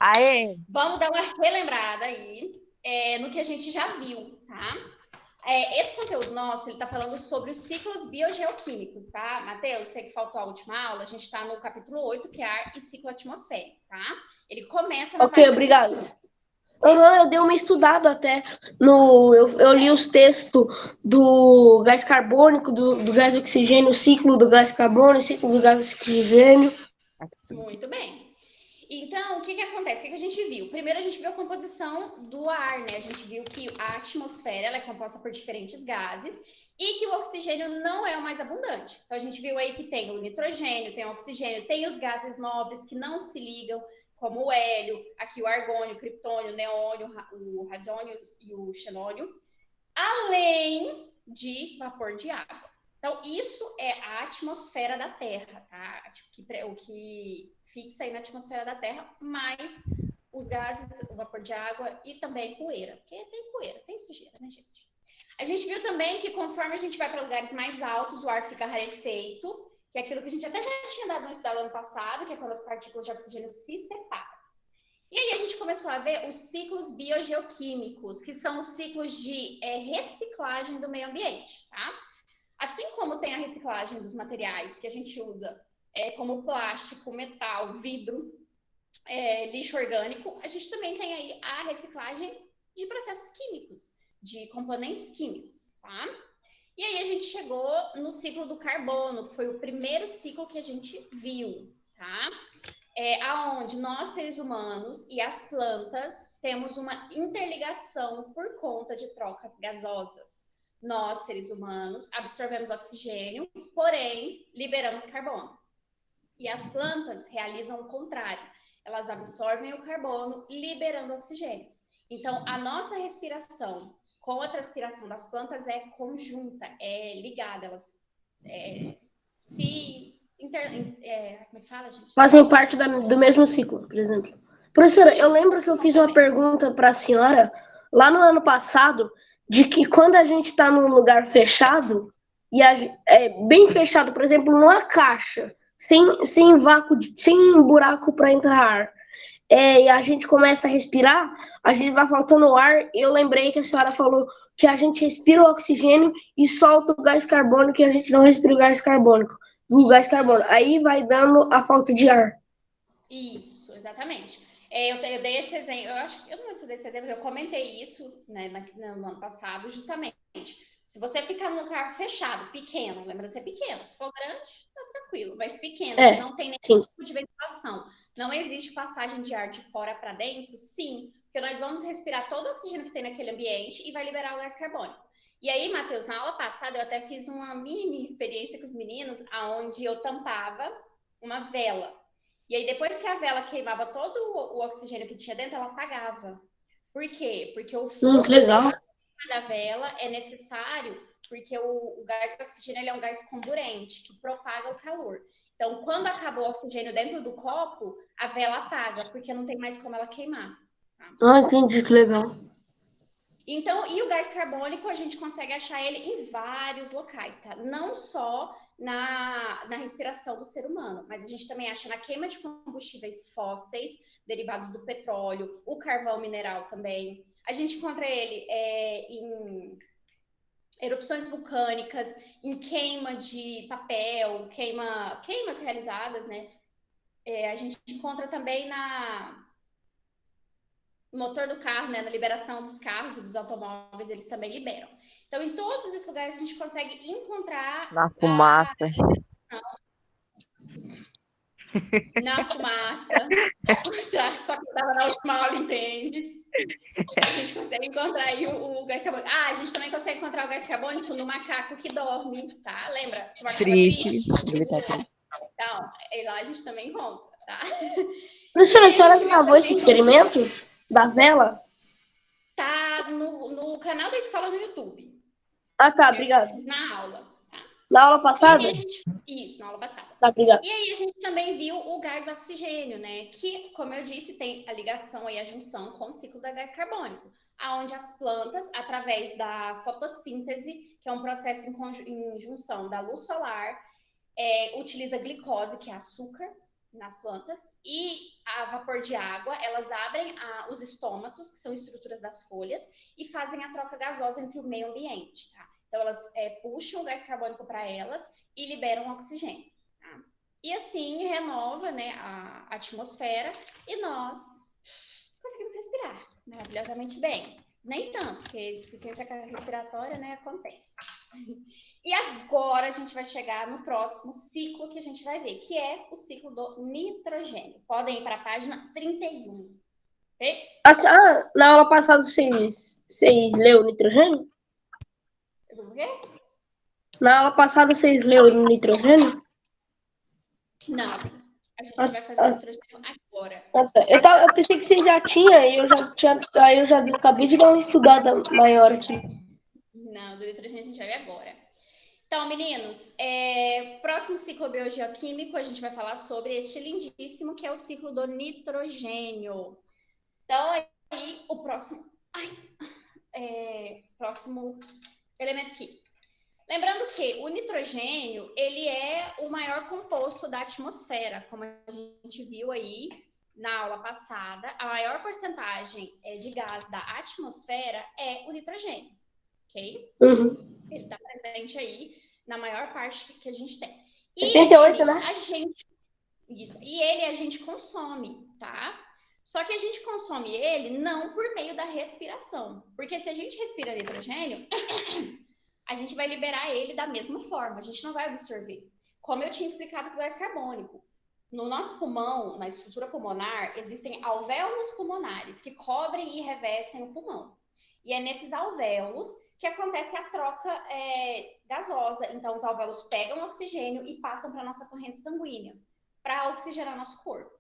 Aê! Vamos dar uma relembrada aí no que a gente já viu, tá? Esse conteúdo nosso, ele tá falando sobre os ciclos biogeoquímicos, tá? Matheus, sei que faltou a última aula, a gente tá no capítulo 8, que é ar e ciclo atmosférico, tá? Ele começa na Ok, página obrigado. 25. Eu dei uma estudada até. Eu li os textos do gás carbônico, do gás oxigênio, o ciclo do gás carbono, o ciclo do gás oxigênio. Muito bem. Então, o que acontece? O que a gente viu? Primeiro, a gente viu a composição do ar, né? A gente viu que a atmosfera ela é composta por diferentes gases e que o oxigênio não é o mais abundante. Então, a gente viu aí que tem o nitrogênio, tem o oxigênio, tem os gases nobres que não se ligam, como o hélio, aqui o argônio, o criptônio, o neônio, o radônio e o xenônio, além de vapor de água. Então, isso é a atmosfera da Terra, tá? O que fixa aí na atmosfera da Terra, mais os gases, o vapor de água e também poeira. Porque tem poeira, tem sujeira, né, gente? A gente viu também que conforme a gente vai para lugares mais altos, o ar fica rarefeito, que é aquilo que a gente até já tinha dado no estudado ano passado, que é quando as partículas de oxigênio se separam. E aí a gente começou a ver os ciclos biogeoquímicos, que são os ciclos de reciclagem do meio ambiente, tá? Assim como tem a reciclagem dos materiais que a gente usa, como plástico, metal, vidro, lixo orgânico, a gente também tem aí a reciclagem de processos químicos, de componentes químicos, tá? E aí a gente chegou no ciclo do carbono, que foi o primeiro ciclo que a gente viu, tá? Aonde nós, seres humanos e as plantas, temos uma interligação por conta de trocas gasosas. Nós, seres humanos, absorvemos oxigênio, porém, liberamos carbono. E as plantas realizam o contrário. Elas absorvem o carbono, liberando oxigênio. Então, a nossa respiração com a transpiração das plantas é conjunta, é ligada. Elas como é que fala, gente? Fazem parte do mesmo ciclo, por exemplo. Professora, eu lembro que eu fiz uma pergunta para a senhora lá no ano passado, de que quando a gente está num lugar fechado, bem fechado, por exemplo, numa caixa, sem vácuo, sem buraco para entrar ar, e a gente começa a respirar, a gente vai faltando ar. Eu lembrei que a senhora falou que a gente respira o oxigênio e solta o gás carbônico, e a gente não respira o gás carbônico. O gás carbono. Aí vai dando a falta de ar. Isso, exatamente. Eu dei esse exemplo, eu não lembro se eu dei esse exemplo, eu comentei isso, né, no ano passado, justamente. Se você ficar num lugar fechado, pequeno, lembra de ser pequeno, se for grande, tá tranquilo, mas pequeno, que não tem nenhum tipo de ventilação, não existe passagem de ar de fora para dentro, sim, porque nós vamos respirar todo o oxigênio que tem naquele ambiente e vai liberar o gás carbônico. E aí, Matheus, na aula passada eu até fiz uma mini experiência com os meninos, aonde eu tampava uma vela. E aí, depois que a vela queimava todo o oxigênio que tinha dentro, ela apagava. Por quê? Porque o fluxo da vela é necessário, porque o gás de oxigênio ele é um gás comburente, que propaga o calor. Então, quando acabou o oxigênio dentro do copo, a vela apaga, porque não tem mais como ela queimar. Tá? Entendi, que legal. Então, e o gás carbônico, a gente consegue achar ele em vários locais, tá? Não só na respiração do ser humano, mas a gente também acha na queima de combustíveis fósseis, derivados do petróleo, o carvão mineral também. A gente encontra ele em erupções vulcânicas, em queima de papel, queimas realizadas, né? A gente encontra também no motor do carro, né? Na liberação dos carros e dos automóveis, eles também liberam. Então, em todos esses lugares, a gente consegue encontrar na fumaça. Na fumaça. Só que estava na última aula, entende? A gente consegue encontrar aí o gás carbônico. A gente também consegue encontrar o gás carbônico no macaco que dorme, tá? Lembra? O macaco Triste. Então, lá a gente também encontra, tá? Professora, a senhora gravou esse experimento da vela? Tá no canal da escola no YouTube. Ah, tá, obrigado. Na aula, tá? Na aula passada? Isso, na aula passada. Tá, obrigado. E aí a gente também viu o gás oxigênio, né? Que, como eu disse, tem a ligação e a junção com o ciclo da gás carbônico, aonde as plantas, através da fotossíntese, que é um processo em junção da luz solar, utiliza glicose, que é açúcar, nas plantas, e a vapor de água, elas abrem os estômatos, que são estruturas das folhas, e fazem a troca gasosa entre o meio ambiente, tá? Então, elas puxam o gás carbônico para elas e liberam oxigênio, tá? E assim renova, né, a atmosfera e nós conseguimos respirar maravilhosamente bem. Nem tanto, porque insuficiência respiratória, né, acontece. E agora a gente vai chegar no próximo ciclo que a gente vai ver, que é o ciclo do nitrogênio. Podem ir para a página 31. Okay? Na aula passada vocês leu nitrogênio? O quê? Na aula passada vocês leu nitrogênio? Não, a gente vai fazer nitrogênio agora. Eu pensei que você já tinha, aí eu já acabei de dar uma estudada maior aqui. Não, do nitrogênio a gente vai ver agora. Então, meninos, próximo ciclo biogeoquímico, a gente vai falar sobre este lindíssimo, que é o ciclo do nitrogênio. Então, aí, o próximo elemento químico. Lembrando que o nitrogênio, ele é o maior composto da atmosfera, como a gente viu aí na aula passada, a maior porcentagem de gás da atmosfera é o nitrogênio, ok? Uhum. Ele está presente aí na maior parte que a gente tem. E 78, ele, né? A gente consome, tá? Só que a gente consome ele não por meio da respiração. Porque se a gente respira nitrogênio, a gente vai liberar ele da mesma forma. A gente não vai absorver. Como eu tinha explicado com o gás carbônico. No nosso pulmão, na estrutura pulmonar, existem alvéolos pulmonares que cobrem e revestem o pulmão. E é nesses alvéolos que acontece a troca gasosa. Então, os alvéolos pegam oxigênio e passam para a nossa corrente sanguínea, para oxigenar nosso corpo.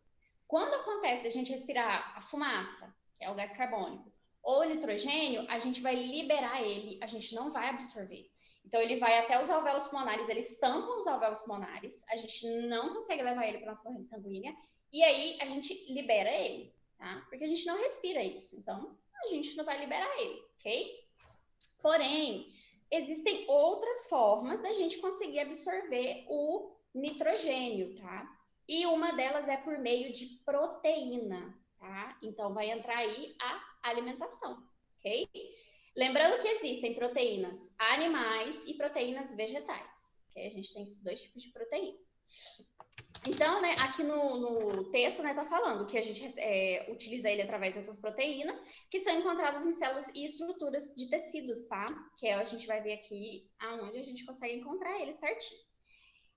Quando acontece a gente respirar a fumaça, que é o gás carbônico, ou o nitrogênio, a gente vai liberar ele, a gente não vai absorver. Então, ele vai até os alvéolos pulmonares, eles tampam os alvéolos pulmonares, a gente não consegue levar ele para a nossa corrente sanguínea, e aí a gente libera ele, tá? Porque a gente não respira isso, então a gente não vai liberar ele, ok? Porém, existem outras formas da gente conseguir absorver o nitrogênio, tá? E uma delas é por meio de proteína, tá? Então, vai entrar aí a alimentação, ok? Lembrando que existem proteínas animais e proteínas vegetais, ok? A gente tem esses dois tipos de proteína. Então, né, aqui no texto, né, tá falando que a gente utiliza ele através dessas proteínas, que são encontradas em células e estruturas de tecidos, tá? Que a gente vai ver aqui aonde a gente consegue encontrar ele certinho.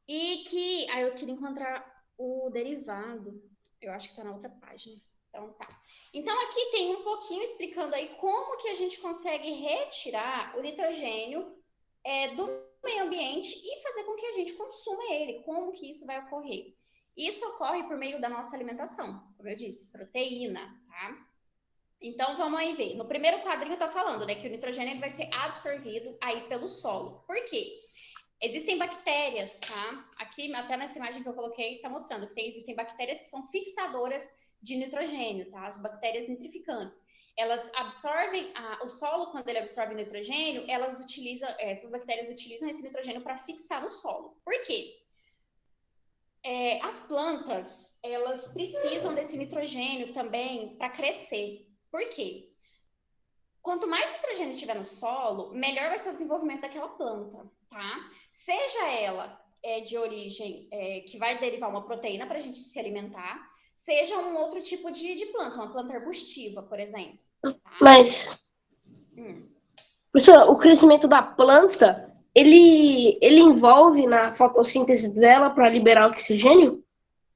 E que, eu queria encontrar o derivado, eu acho que tá na outra página. Então, tá. Então, aqui tem um pouquinho explicando aí como que a gente consegue retirar o nitrogênio do meio ambiente e fazer com que a gente consuma ele, como que isso vai ocorrer. Isso ocorre por meio da nossa alimentação, como eu disse, proteína, tá? Então, vamos aí ver. No primeiro quadrinho tá falando, né, que o nitrogênio vai ser absorvido aí pelo solo. Por quê? Existem bactérias, tá? Aqui, até nessa imagem que eu coloquei, tá mostrando que existem bactérias que são fixadoras de nitrogênio, tá? As bactérias nitrificantes. Elas absorvem o solo, quando ele absorve nitrogênio, essas bactérias utilizam esse nitrogênio para fixar no solo. Por quê? As plantas, elas precisam desse nitrogênio também para crescer. Por quê? Quanto mais nitrogênio tiver no solo, melhor vai ser o desenvolvimento daquela planta, tá? Seja ela de origem que vai derivar uma proteína para a gente se alimentar, seja um outro tipo de planta, uma planta arbustiva, por exemplo. Tá? Mas, professora, o crescimento da planta, ele envolve na fotossíntese dela para liberar oxigênio?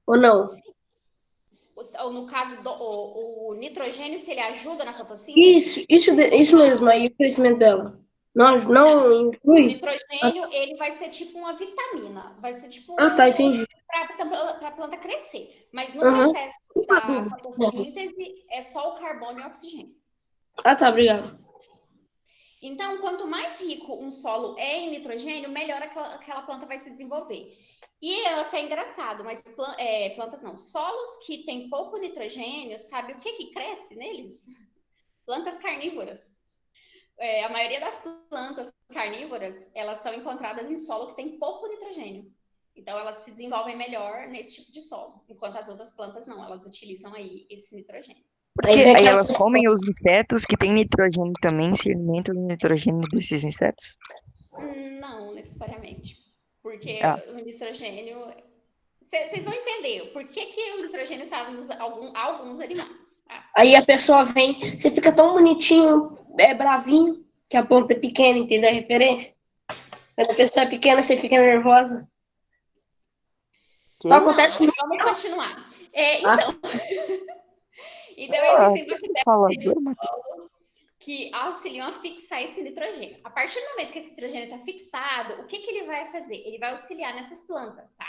Ou não? Sim. Ou no caso, o nitrogênio, se ele ajuda na fotossíntese? Isso mesmo, aí o crescimento dela. Não inclui? O nitrogênio, ele vai ser tipo uma vitamina. Vai ser tipo Tá, entendi. para a planta crescer. Mas no processo da fotossíntese, é só o carbono e o oxigênio. Tá, obrigado. Então, quanto mais rico um solo é em nitrogênio, melhor aquela planta vai se desenvolver. E é até engraçado, mas plantas não. Solos que têm pouco nitrogênio, sabe o que cresce neles? Plantas carnívoras. A maioria das plantas carnívoras, elas são encontradas em solo que tem pouco nitrogênio. Então, elas se desenvolvem melhor nesse tipo de solo, enquanto as outras plantas não, elas utilizam aí esse nitrogênio. Aí Porque vem aí aquela elas comem os insetos que têm nitrogênio também, se alimentam do nitrogênio desses insetos? Não necessariamente, porque Ah, o nitrogênio... Vocês vão entender por que o nitrogênio está nos alguns animais. Tá? Aí a pessoa vem, você fica tão bonitinho, bravinho, que a planta é pequena, entendeu a referência? Quando a pessoa é pequena, você fica nervosa. Só que? acontece Não, comigo. vamos continuar. Ah, Então Ah, existem que você fala bactérias agora, no Matheus? solo que auxiliam a fixar esse nitrogênio. A partir do momento que esse nitrogênio está fixado, o que ele vai fazer? Ele vai auxiliar nessas plantas, tá?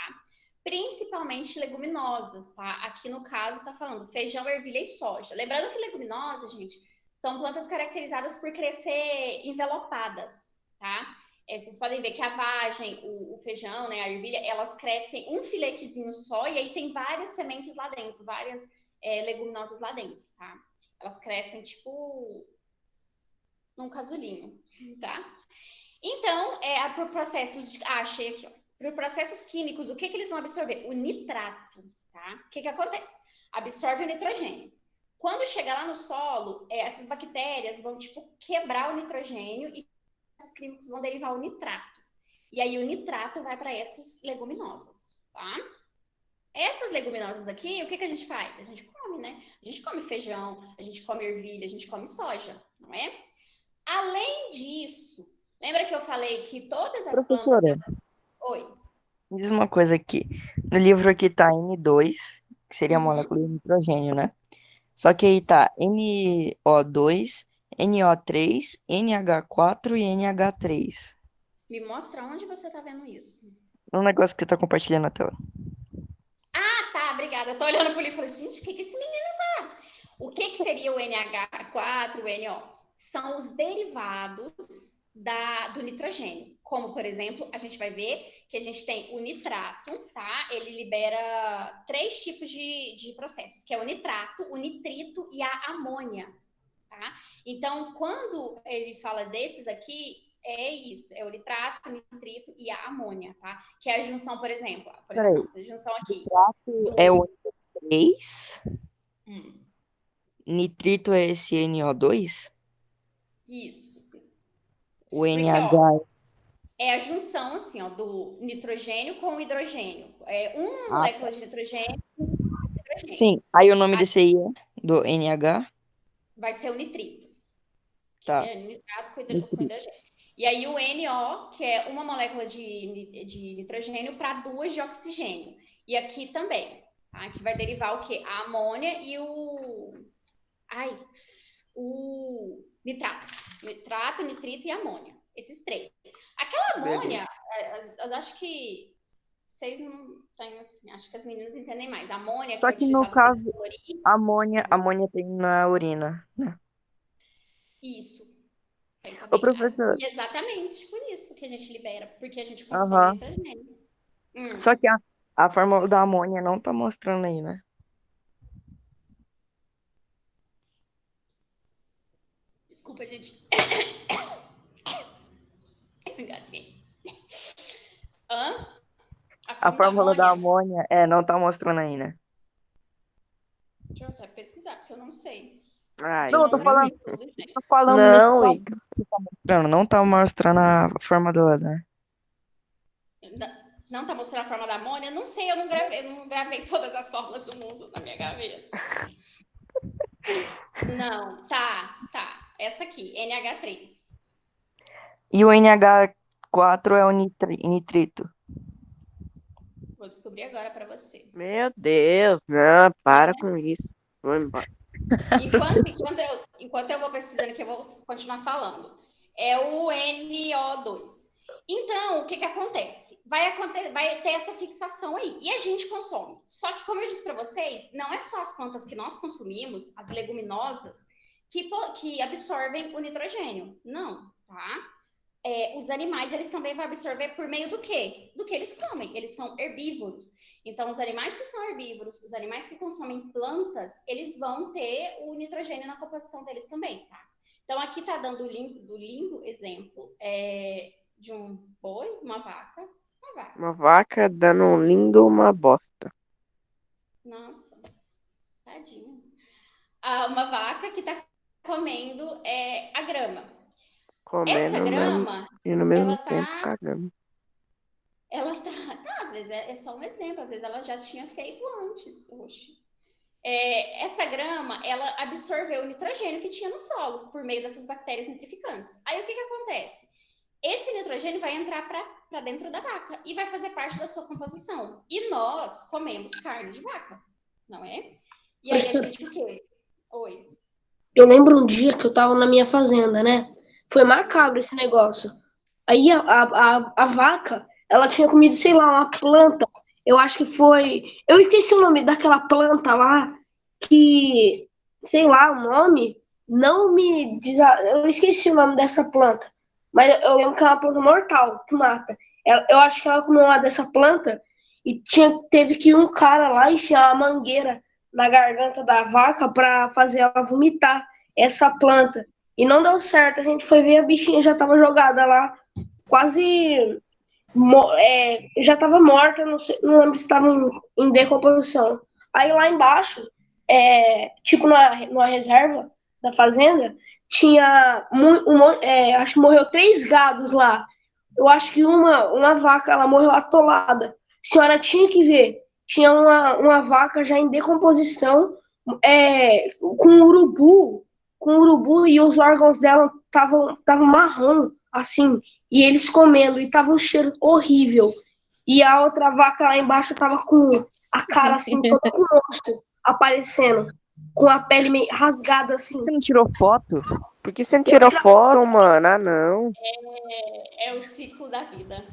Principalmente leguminosas, tá? Aqui no caso está falando feijão, ervilha e soja. Lembrando que leguminosas, gente, são plantas caracterizadas por crescer envelopadas, tá? Vocês podem ver que a vagem, o feijão, né, a ervilha, elas crescem um filetezinho só e aí tem várias sementes lá dentro, várias leguminosas lá dentro, tá? Elas crescem tipo num casulinho, tá? Então, por processos de... achei aqui, ó. Por processos químicos, o que eles vão absorver? O nitrato, tá? O que acontece? Absorve o nitrogênio. Quando chegar lá no solo, essas bactérias vão, tipo, quebrar o nitrogênio e os químicos vão derivar o nitrato. E aí o nitrato vai para essas leguminosas, tá? Essas leguminosas aqui, o que a gente faz? A gente come, né? A gente come feijão, a gente come ervilha, a gente come soja, não é? Além disso, lembra que eu falei que todas as plantas... Professora, Oi. me diz uma coisa aqui. No livro aqui tá N2, que seria a Uhum. molécula de nitrogênio, né? Só que aí tá NO2, NO3, NH4 e NH3. Me mostra onde você tá vendo isso. É um negócio que tá compartilhando na tela. Ah, tá, obrigada. Eu tô olhando pro livro e falei, gente, o que esse menino tá? O que seria o NH4, o NO? São os derivados do nitrogênio. Como, por exemplo, a gente vai ver que a gente tem o nitrato, tá? Ele libera 3 tipos de processos, que é o nitrato, o nitrito e a amônia. Tá? Então, quando ele fala desses aqui, é isso, é o nitrato, o nitrito e a amônia, tá? Que é a junção, por exemplo, Peraí, não, a junção aqui é do... o N3, Hum, nitrito é esse NO2, isso. o Porque, ó, NH. é a junção, assim, ó, do nitrogênio com o hidrogênio. É uma Ah, molécula de nitrogênio, hidrogênio. sim, aí o nome Aí desse aí é do NH, vai ser o nitrito, que tá, é nitrato com nitrito. hidrogênio. E aí o NO, que é uma molécula de nitrogênio para 2 de oxigênio. E aqui também, tá? Que vai derivar o quê? A amônia e o nitrato. Nitrato, nitrito e amônia. Esses 3. Aquela Beleza. amônia, eu acho que vocês não têm assim, acho que as meninas entendem mais. A amônia que Só é que no utilizada para caso, descolorir, amônia tem na urina, né? isso. Tem Ô, também. professor, E exatamente por isso que a gente libera, porque a gente consome aham. nitrogênio. Só que a fórmula da amônia não tá mostrando aí, né? Desculpa, gente. Eu engasguei. Hã? A A forma da fórmula da amônia? amônia, não tá mostrando aí, né? Deixa eu até pesquisar, porque eu não sei. Ai, Eu não, eu não tô gravei falando, tudo, gente. tô falando nesse não, caso Igor. que tá mostrando, não tá mostrando a fórmula, né? Não tá mostrando a forma da amônia? Não sei, eu não gravei todas as fórmulas do mundo na minha cabeça. Não, tá. Essa aqui, NH3. E o NH4 é o nitrito. Vou descobrir agora para você. Meu Deus, não, para com isso. Vou embora. Enquanto eu vou pesquisando aqui, eu vou continuar falando. É o NO2. Então, o que acontece? Vai ter essa fixação aí. E a gente consome. Só que, como eu disse para vocês, não é só as plantas que nós consumimos, as leguminosas, que absorvem o nitrogênio. Não, tá? Os animais, eles também vão absorver por meio do quê? Do que eles comem. Eles são herbívoros. Então, os animais que são herbívoros, os animais que consomem plantas, eles vão ter o nitrogênio na composição deles também, tá? Então, aqui tá dando o lindo exemplo de um boi, uma vaca, Uma vaca. Uma vaca dando um lindo uma bosta. Nossa, tadinha. Uma vaca que tá comendo a grama. Essa Comendo mesmo grama, e no mesmo ela tempo tá. cagando. Ela tá. Não, às vezes é só um exemplo, às vezes ela já tinha feito antes. Oxe. Essa grama, ela absorveu o nitrogênio que tinha no solo por meio dessas bactérias nitrificantes. Aí o que acontece? Esse nitrogênio vai entrar para dentro da vaca e vai fazer parte da sua composição. E nós comemos carne de vaca, não é? E aí a Professora, gente o quê? Oi. eu lembro um dia que eu tava na minha fazenda, né? Foi macabro esse negócio. Aí a vaca, ela tinha comido, sei lá, uma planta. Eu acho que foi. Eu esqueci o nome daquela planta lá, que, sei lá, o nome. Não me diz. Eu esqueci o nome dessa planta. Mas eu lembro que é uma planta mortal, que mata. Eu acho que ela comeu uma dessa planta e teve que ir um cara lá enfiar uma mangueira na garganta da vaca para fazer ela vomitar essa planta. E não deu certo. A gente foi ver a bichinha já estava jogada lá quase já estava morta, não lembro se estava em decomposição. Aí lá embaixo, tipo numa reserva da fazenda, tinha acho que morreu 3 gados lá. Eu acho que uma vaca ela morreu atolada. A senhora tinha que ver. Tinha uma vaca já em decomposição, com urubu e os órgãos dela estavam marrom, assim, e eles comendo, e tava um cheiro horrível. E a outra vaca lá embaixo tava com a cara assim, toda com osso aparecendo, com a pele meio rasgada assim. Você não tirou foto? Por que você não Eu tirou foto, mano? Ah, não. É o ciclo da vida.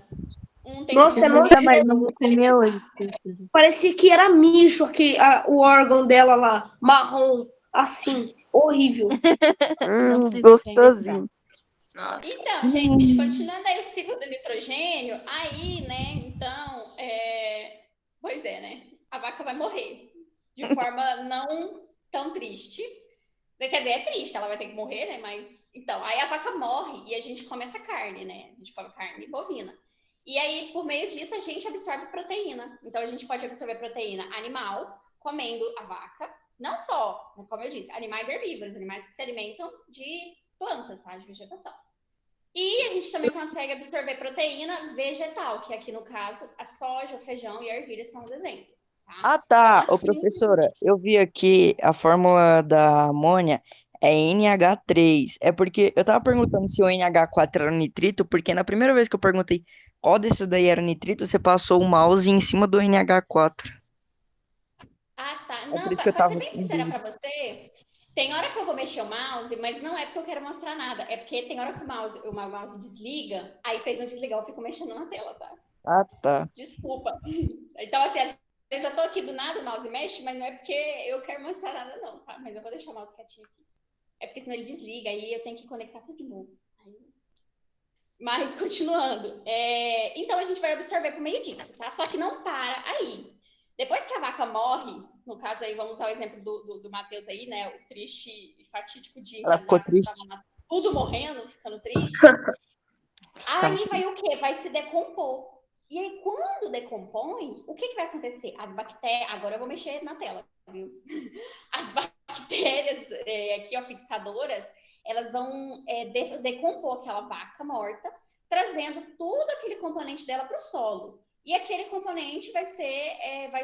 Um tem que Nossa, é Eu morrer nunca nojento. mais para não o vou outro se comer hoje, alimentar. professora. Parecia que era mijo o órgão dela lá, marrom, assim, horrível. Não precisa acreditar. Gostosinho. Nossa. Então, gente, continuando aí o ciclo do nitrogênio, aí, né, então, pois é, né, a vaca vai morrer de forma não tão triste. Quer dizer, é triste que ela vai ter que morrer, né, mas, então, aí a vaca morre e a gente come essa carne, né, a gente come carne bovina. E aí, por meio disso, a gente absorve proteína. Então, a gente pode absorver proteína animal comendo a vaca, não só, como eu disse, animais herbívoros, animais que se alimentam de plantas, tá, de vegetação. E a gente também consegue absorver proteína vegetal, que aqui no caso a soja, o feijão e a ervilha são os exemplos, tá? Ah, Então, tá. Ô, assim, professora, eu vi aqui a fórmula da amônia é NH3. É porque eu tava perguntando se o NH4 era nitrito, porque na primeira vez que eu perguntei qual desses daí era nitrito, você passou o mouse em cima do NH4. tá. É por Não, isso que eu pra ser tava bem em sincera dúvida. pra você, tem hora que eu vou mexer o mouse, mas não é porque eu quero mostrar nada, é porque tem hora que o mouse desliga, aí fez não desligar, eu fico mexendo na tela, tá? Ah, tá. Desculpa. Então, assim, às vezes eu tô aqui do nada, o mouse mexe, mas não é porque eu quero mostrar nada, não, tá? Mas eu vou deixar o mouse quietinho aqui. É porque senão ele desliga, aí eu tenho que conectar tudo de novo. Mas, continuando. Então, a gente vai absorver por meio disso, tá? Só que não para aí. Depois que a vaca morre, no caso aí, vamos usar o exemplo do Matheus aí, né? O triste e fatídico dia em que Ela as ficou vacas estavam triste. tudo morrendo, ficando triste. Ficando Aí vai o quê? Vai se decompor. E aí, quando decompõe, o que vai acontecer? As bactérias. Agora eu vou mexer na tela, viu? As bactérias aqui, ó, fixadoras, elas vão decompor aquela vaca morta, trazendo tudo aquele componente dela para o solo. E aquele componente vai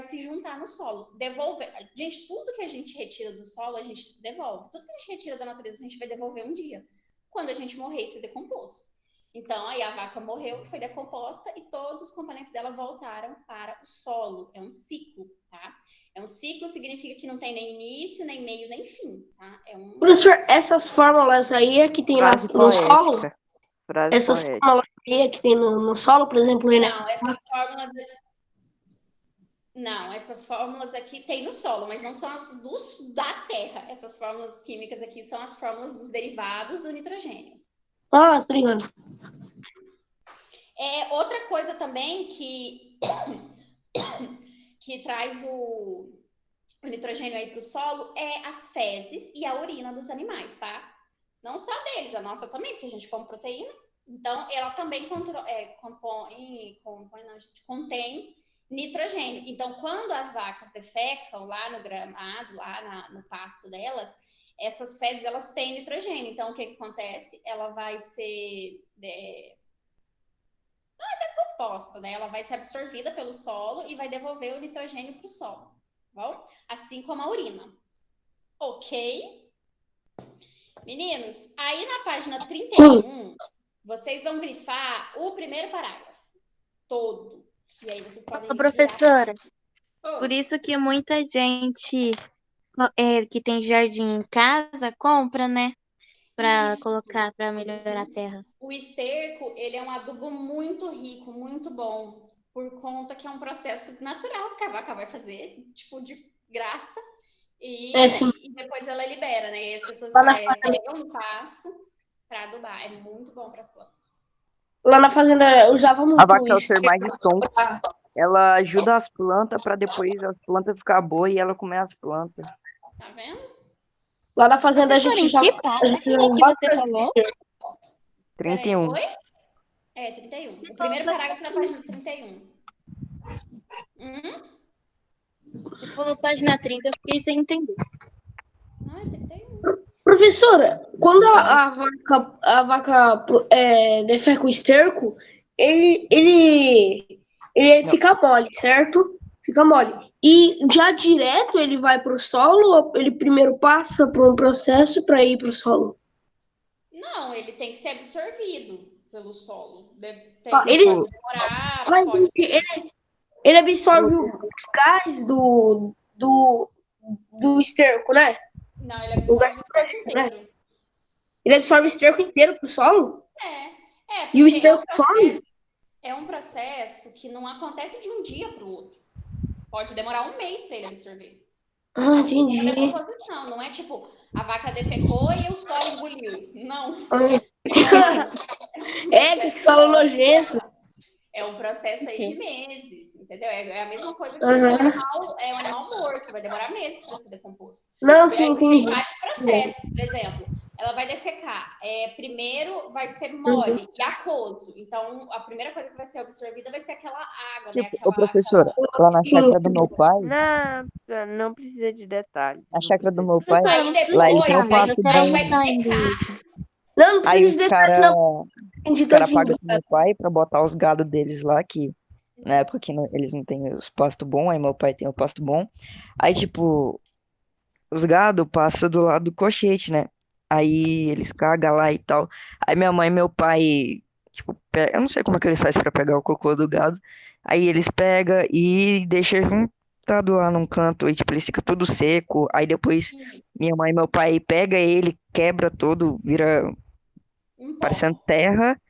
se juntar no solo. Devolver. Gente, tudo que a gente retira do solo, a gente devolve. Tudo que a gente retira da natureza, a gente vai devolver um dia. Quando a gente morrer e se decompôs. Então, aí a vaca morreu, foi decomposta e todos os componentes dela voltaram para o solo. É um ciclo, tá? É um ciclo, significa que não tem nem início, nem meio, nem fim, tá? Professor, essas fórmulas aí é que tem lá frase no solo? poética. Frase Essas poética. fórmulas aí é que tem no solo, por exemplo, né? Não, essas fórmulas. Não, essas fórmulas aqui tem no solo, mas não são as da Terra. Essas fórmulas químicas aqui são as fórmulas dos derivados do nitrogênio. Ah, tô ligado. Outra coisa também que traz o nitrogênio aí para o solo é as fezes e a urina dos animais, tá? Não só deles, a nossa também, porque a gente come proteína. Então, ela também contém nitrogênio. Então, quando as vacas defecam lá no gramado, lá no pasto delas, essas fezes elas têm nitrogênio. Então, o que acontece? Ela vai ser composta, né? Ela vai ser absorvida pelo solo e vai devolver o nitrogênio para o solo. Tá bom? Assim como a urina. Ok? Meninos, aí na página 31, vocês vão grifar o primeiro parágrafo todo. E aí vocês podem Ô, professora, por Oi. isso que muita gente que tem jardim em casa compra, né? Pra Isso. colocar, pra melhorar a terra. O esterco, ele é um adubo muito rico, muito bom, por conta que é um processo natural que a vaca vai fazer, tipo, de graça, Sim. e depois ela libera, né? E as pessoas Lá na, pegam no pasto para adubar. É muito bom para as plantas. lá na fazenda eu usava A muito vaca é o isso. ser mais stonks. Ela ajuda as plantas pra depois as plantas ficar boas e ela comer as plantas. Tá vendo? Lá na fazenda a Professora, gente em usava. que página que você falou? 31. Oi? 31. O primeiro parágrafo da página 31. Você falou página 30, eu fiquei sem entender. Não, é 31. Professora, quando a vaca defeca o esterco, ele Não. fica mole, certo? Fica mole. E já direto ele vai para o solo ou ele primeiro passa por um processo para ir para o solo? Não, ele tem que ser absorvido pelo solo. Ele, Pode demorar, mas pode. ele absorve os gás do esterco, né? Não, ele O gás absorve do o esterco esterco, né? inteiro. Ele absorve o esterco inteiro pro solo? É E o porque esterco some? é um processo que não acontece de um dia para o outro. Pode demorar um mês para ele absorver. Ah, Assim como a entendi. decomposição, não é tipo a vaca defecou e o solo engoliu. Não. Que solo nojento. É um processo aí de meses, entendeu? É a mesma coisa que Uhum. um animal morto, vai demorar meses para ser decomposto. Não, E sim, aí tem entendi. vários processos, por exemplo, ela vai defecar. Primeiro vai ser Uhum. mole e aquoso. Então, a primeira coisa que vai ser absorvida vai ser aquela água, né? Tipo, ô professora, lá na Sim. chácara do meu pai, Não precisa de detalhes. a Não chácara do precisa de meu pai, Professora, Aí não precisa lá ele tem depois, um explicar, mas aí, eu pasto quero aí bom. vai almoçar ainda. secar. Não, não Aí precisa os de detalhe, cara, não. Entendi os cara todinho. pagam pro meu pai pra botar os gados deles lá, que na época que eles não têm os pastos bons, aí meu pai tem o pasto bom. Aí, tipo, os gado passam do lado do cochete, né? Aí eles cagam lá e tal. Aí minha mãe e meu pai, tipo, eu não sei como é que eles fazem pra pegar o cocô do gado. Aí eles pegam e deixam juntado lá num canto. E tipo, ele fica tudo seco. Aí depois minha mãe e meu pai pega ele, quebra todo, vira Um parecendo pó. terra.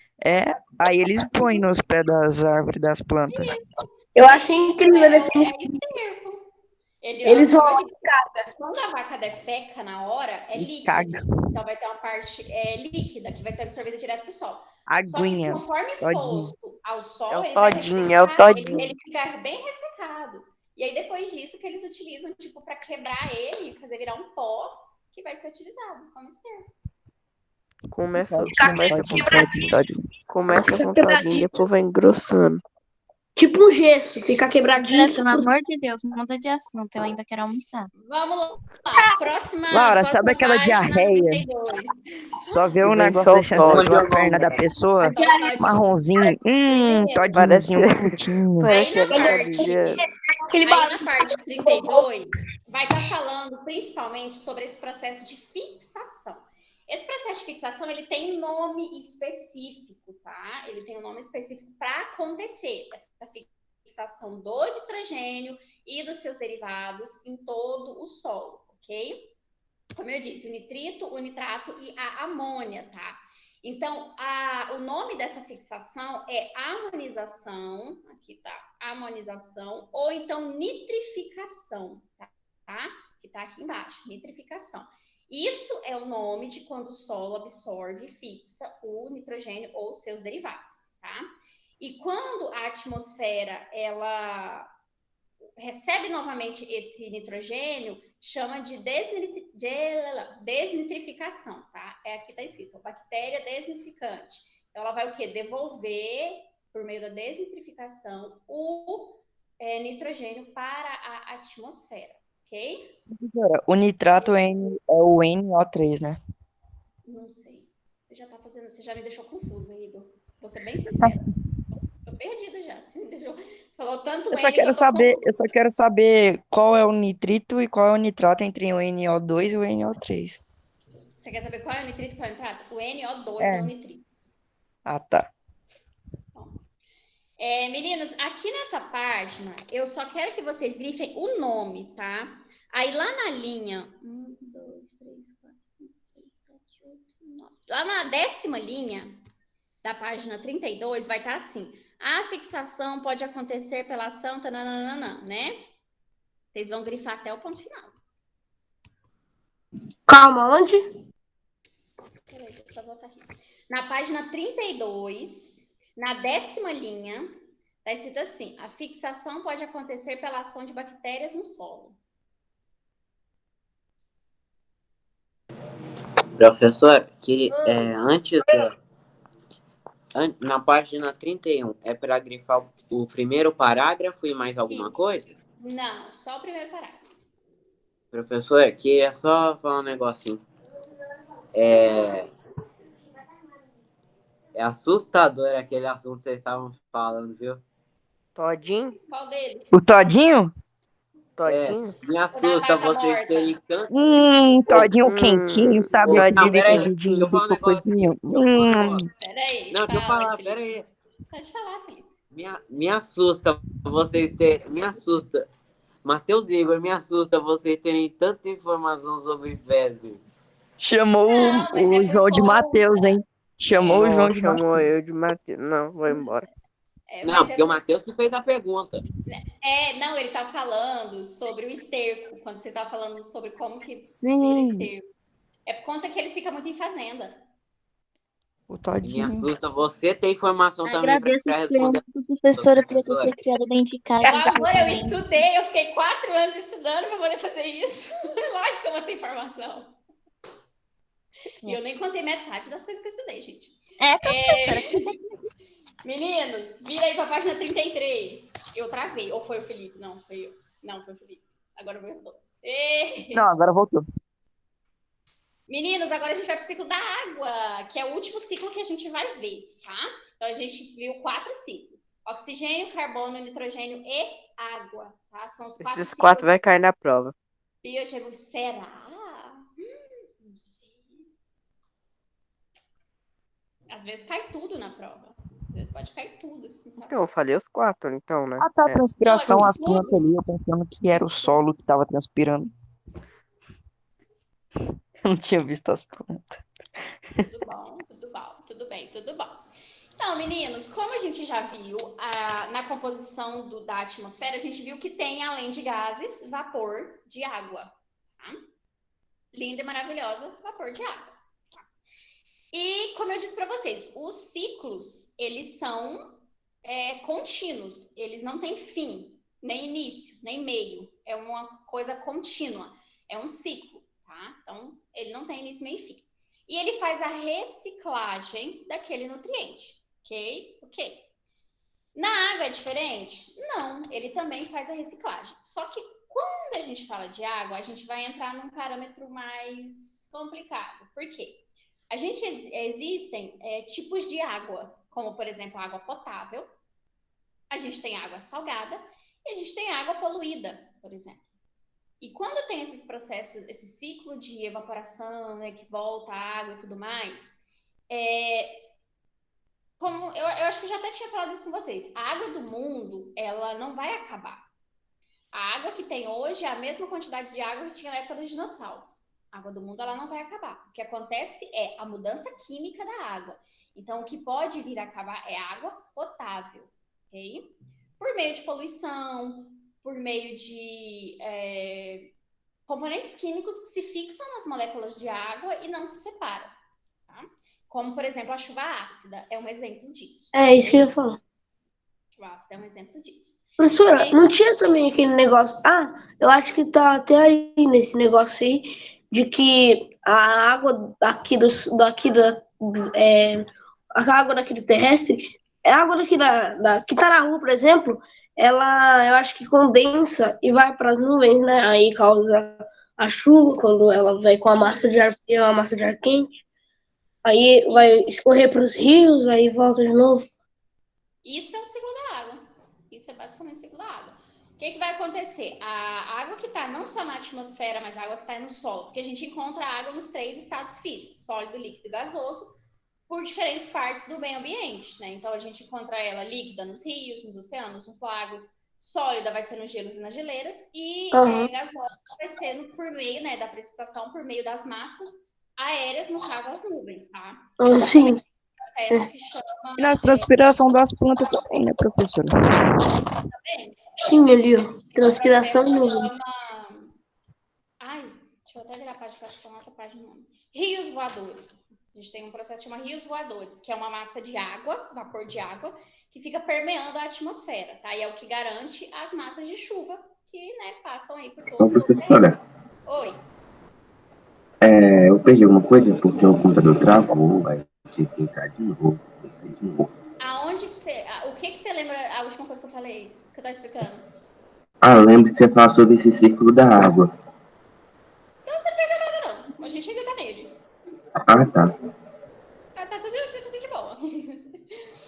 Aí eles põem nos pés das árvores, das plantas. Eu E achei isso incrível a definição. é esterco. Eles vão. Como eu disse, quando a vaca defeca na hora, é Eles líquido. cagam. Então vai ter uma parte líquida que vai ser absorvida direto para o solo. Só que Aguinha, conforme todinho. exposto ao É sol, o ele vai todinho, é o ressecar, todinho. ele fica bem ressecado. E aí depois disso que eles utilizam tipo para quebrar ele e fazer virar um pó que vai ser utilizado como esterco. Começa Todinho, todinho, todinho. com todinho, depois vai engrossando. Tipo um gesso, fica quebradinho. Professora, pelo amor de Deus, muda de assunto, eu ainda quero almoçar. Vamos lá. Laura, sabe Próxima aquela página diarreia? 32. Só vê E o vem negócio só o descendo assim Todd. pela perna da pessoa, marronzinho, Parece, todinhozinho bonitinho. parece Aí na aquele. Aquele Aí barulho. na parte 32, vai estar falando principalmente sobre esse processo de fixação. Esse processo de fixação, ele tem um nome específico, tá? Ele tem um nome específico para acontecer, essa fixação do nitrogênio e dos seus derivados em todo o solo, ok? Como eu disse, o nitrito, o nitrato e a amônia, tá? Então, o nome dessa fixação é amonização, aqui tá, amonização, ou então nitrificação, tá? Que tá aqui embaixo, nitrificação. Isso é o nome de quando o solo absorve e fixa o nitrogênio ou seus derivados, tá? E quando a atmosfera, ela recebe novamente esse nitrogênio, chama de desnitrificação, tá? Aqui tá escrito, bactéria desnitrificante. Então, ela vai o quê? Devolver, por meio da desnitrificação, o nitrogênio para a atmosfera, ok? Professora, o nitrato é o NO3, né? Não sei. Você já me deixou confusa, Igor. Vou ser bem sincera. Tô perdida já. Você me deixou... Falou tanto Eu só N que quero eu tô saber, eu confusa. só quero saber qual é o nitrito e qual é o nitrato entre o NO2 e o NO3. Você quer saber qual é o nitrito e qual é o nitrato? O NO2 é o É. nitrito. Ah, tá. Meninos, aqui nessa página, eu só quero que vocês grifem o nome, tá? Aí lá na linha 1, 2, 3, 4, 5, 6, 7, 8, 9. Lá na 10ª linha da página 32 vai estar assim: a fixação pode acontecer pela ação, tananana, né? Vocês vão grifar até o ponto final. Calma, onde? Peraí, deixa eu só voltar aqui. Na página 32, na 10ª linha, está escrito assim: a fixação pode acontecer pela ação de bactérias no solo. Professor, antes na página 31, é para grifar o primeiro parágrafo e mais alguma Isso. coisa? Não, só o primeiro parágrafo. Professor, queria só falar um negocinho. É assustador aquele assunto que vocês estavam falando, viu? Todinho? Qual deles? O todinho? Todinho? Me O da assusta vaca vocês morta. terem tanto. Todinho quentinho, sabe? Não, Aquele Todinho peraí, deixa liquidinho eu bem falar um negócio aqui. cocôzinho. Deixa eu falar um negócio. Peraí, Não, deixa eu fala, falar, Felipe. peraí. Pode falar, Felipe. Me assusta vocês terem. Me assusta. Matheus Igor, me assusta vocês terem tanta informação sobre fezes. Chamou Não, mas o é por João de Mateus, conta. hein? Chamou o João Não, de chamou Mateus. eu de Matheus. Não, vou embora. Não, porque o Matheus que fez a pergunta. Não, ele tá falando sobre o esterco, quando você tá falando sobre como que vira Sim, esterco. É por conta que eles ficam muito em fazenda. o E me todinho. assusta você ter informação também Agradeço para a responder. experiência do professora por eu ter Professora. sido criada dentro de casa. Meu amor, eu estudei, eu fiquei 4 anos estudando para poder fazer isso. Lógico que eu vou ter informação. E eu nem contei metade das coisas que eu estudei, gente. Meninos, vira aí pra página 33. Eu travei. Ou foi o Felipe? Não, foi eu. Não, foi o Felipe. Agora voltou. Não, agora voltou. Meninos, agora a gente vai pro ciclo da água, que é o último ciclo que a gente vai ver, tá? Então a gente viu 4 ciclos: oxigênio, carbono, nitrogênio e água, tá? São os 4 Esses ciclos. 4 vai cair na prova. Será? Não sei. Às vezes cai tudo na prova. Às vezes pode cair tudo, assim, sabe? Então, eu falei os 4, então, né? Ah, tá, transpiração, Não, as plantas ali, eu pensando que era o solo que tava transpirando. Eu não tinha visto as plantas. Tudo bom, tudo bom, tudo bem, tudo bom. Então, meninos, como a gente já viu na composição da atmosfera, a gente viu que tem, além de gases, vapor de água. Tá? Linda e maravilhosa, vapor de água. Tá? E, como eu disse para vocês, os ciclos, eles são contínuos, eles não têm fim, nem início, nem meio. É uma coisa contínua, é um ciclo. Tá? Então, ele não tem início, meio e fim. E ele faz a reciclagem daquele nutriente. Ok? Na água é diferente? Não, ele também faz a reciclagem. Só que quando a gente fala de água, a gente vai entrar num parâmetro mais complicado. Por quê? Existem tipos de água, como, por exemplo, a água potável. A gente tem água salgada e a gente tem água poluída, por exemplo. E quando tem esses processos, esse ciclo de evaporação, né, que volta a água e tudo mais, como eu acho que eu já até tinha falado isso com vocês, a água do mundo, ela não vai acabar. A água que tem hoje é a mesma quantidade de água que tinha na época dos dinossauros. A água do mundo, ela não vai acabar. O que acontece é a mudança química da água. Então, o que pode vir a acabar é a água potável, ok? Por meio de poluição, por meio de componentes químicos que se fixam nas moléculas de água e não se separam. Tá? Como, por exemplo, a chuva ácida é um exemplo disso. É isso que eu ia falar. A chuva ácida é um exemplo disso. Professora, não tinha também aquele negócio. Eu acho que tá até aí nesse negócio aí, de que a água a água daquele terrestre, é a água daqui que tá na rua, por exemplo, ela, eu acho que condensa e vai para as nuvens, né? Aí causa a chuva quando ela vai com a massa de ar frio, a massa de ar quente. Aí vai escorrer para os rios, aí volta de novo. Isso é o ciclo da água. Isso é basicamente o ciclo da água. O que vai acontecer? A água que está não só na atmosfera, mas a água que está no solo, porque a gente encontra água nos 3 estados físicos, sólido, líquido e gasoso, por diferentes partes do meio ambiente, né? Então a gente encontra ela líquida nos rios, nos oceanos, nos lagos, sólida vai ser nos gelos e nas geleiras, e gasosa vai ser por meio, né, da precipitação, por meio das massas aéreas, no caso as nuvens, tá? Sim. Processo que chama. E na transpiração das plantas também, né, professora? Sim, ali, ó. Transpiração de nuvem. Ai, deixa eu até virar a página, que eu acho que é uma outra página. Rios voadores. A gente tem um processo que chama rios voadores, que é uma massa de água, vapor de água, que fica permeando a atmosfera, tá? E é o que garante as massas de chuva que, né, passam aí por todo o Professora, Oi. eu perdi alguma coisa porque o computador travou, aí tive que entrar de novo. Aonde que você. O que você lembra a última coisa que eu falei? Que eu tava explicando? Lembro que você falou sobre esse ciclo da água. Não, você não perdeu nada, não. A gente ainda tá nele. Tá. Tá tudo de boa.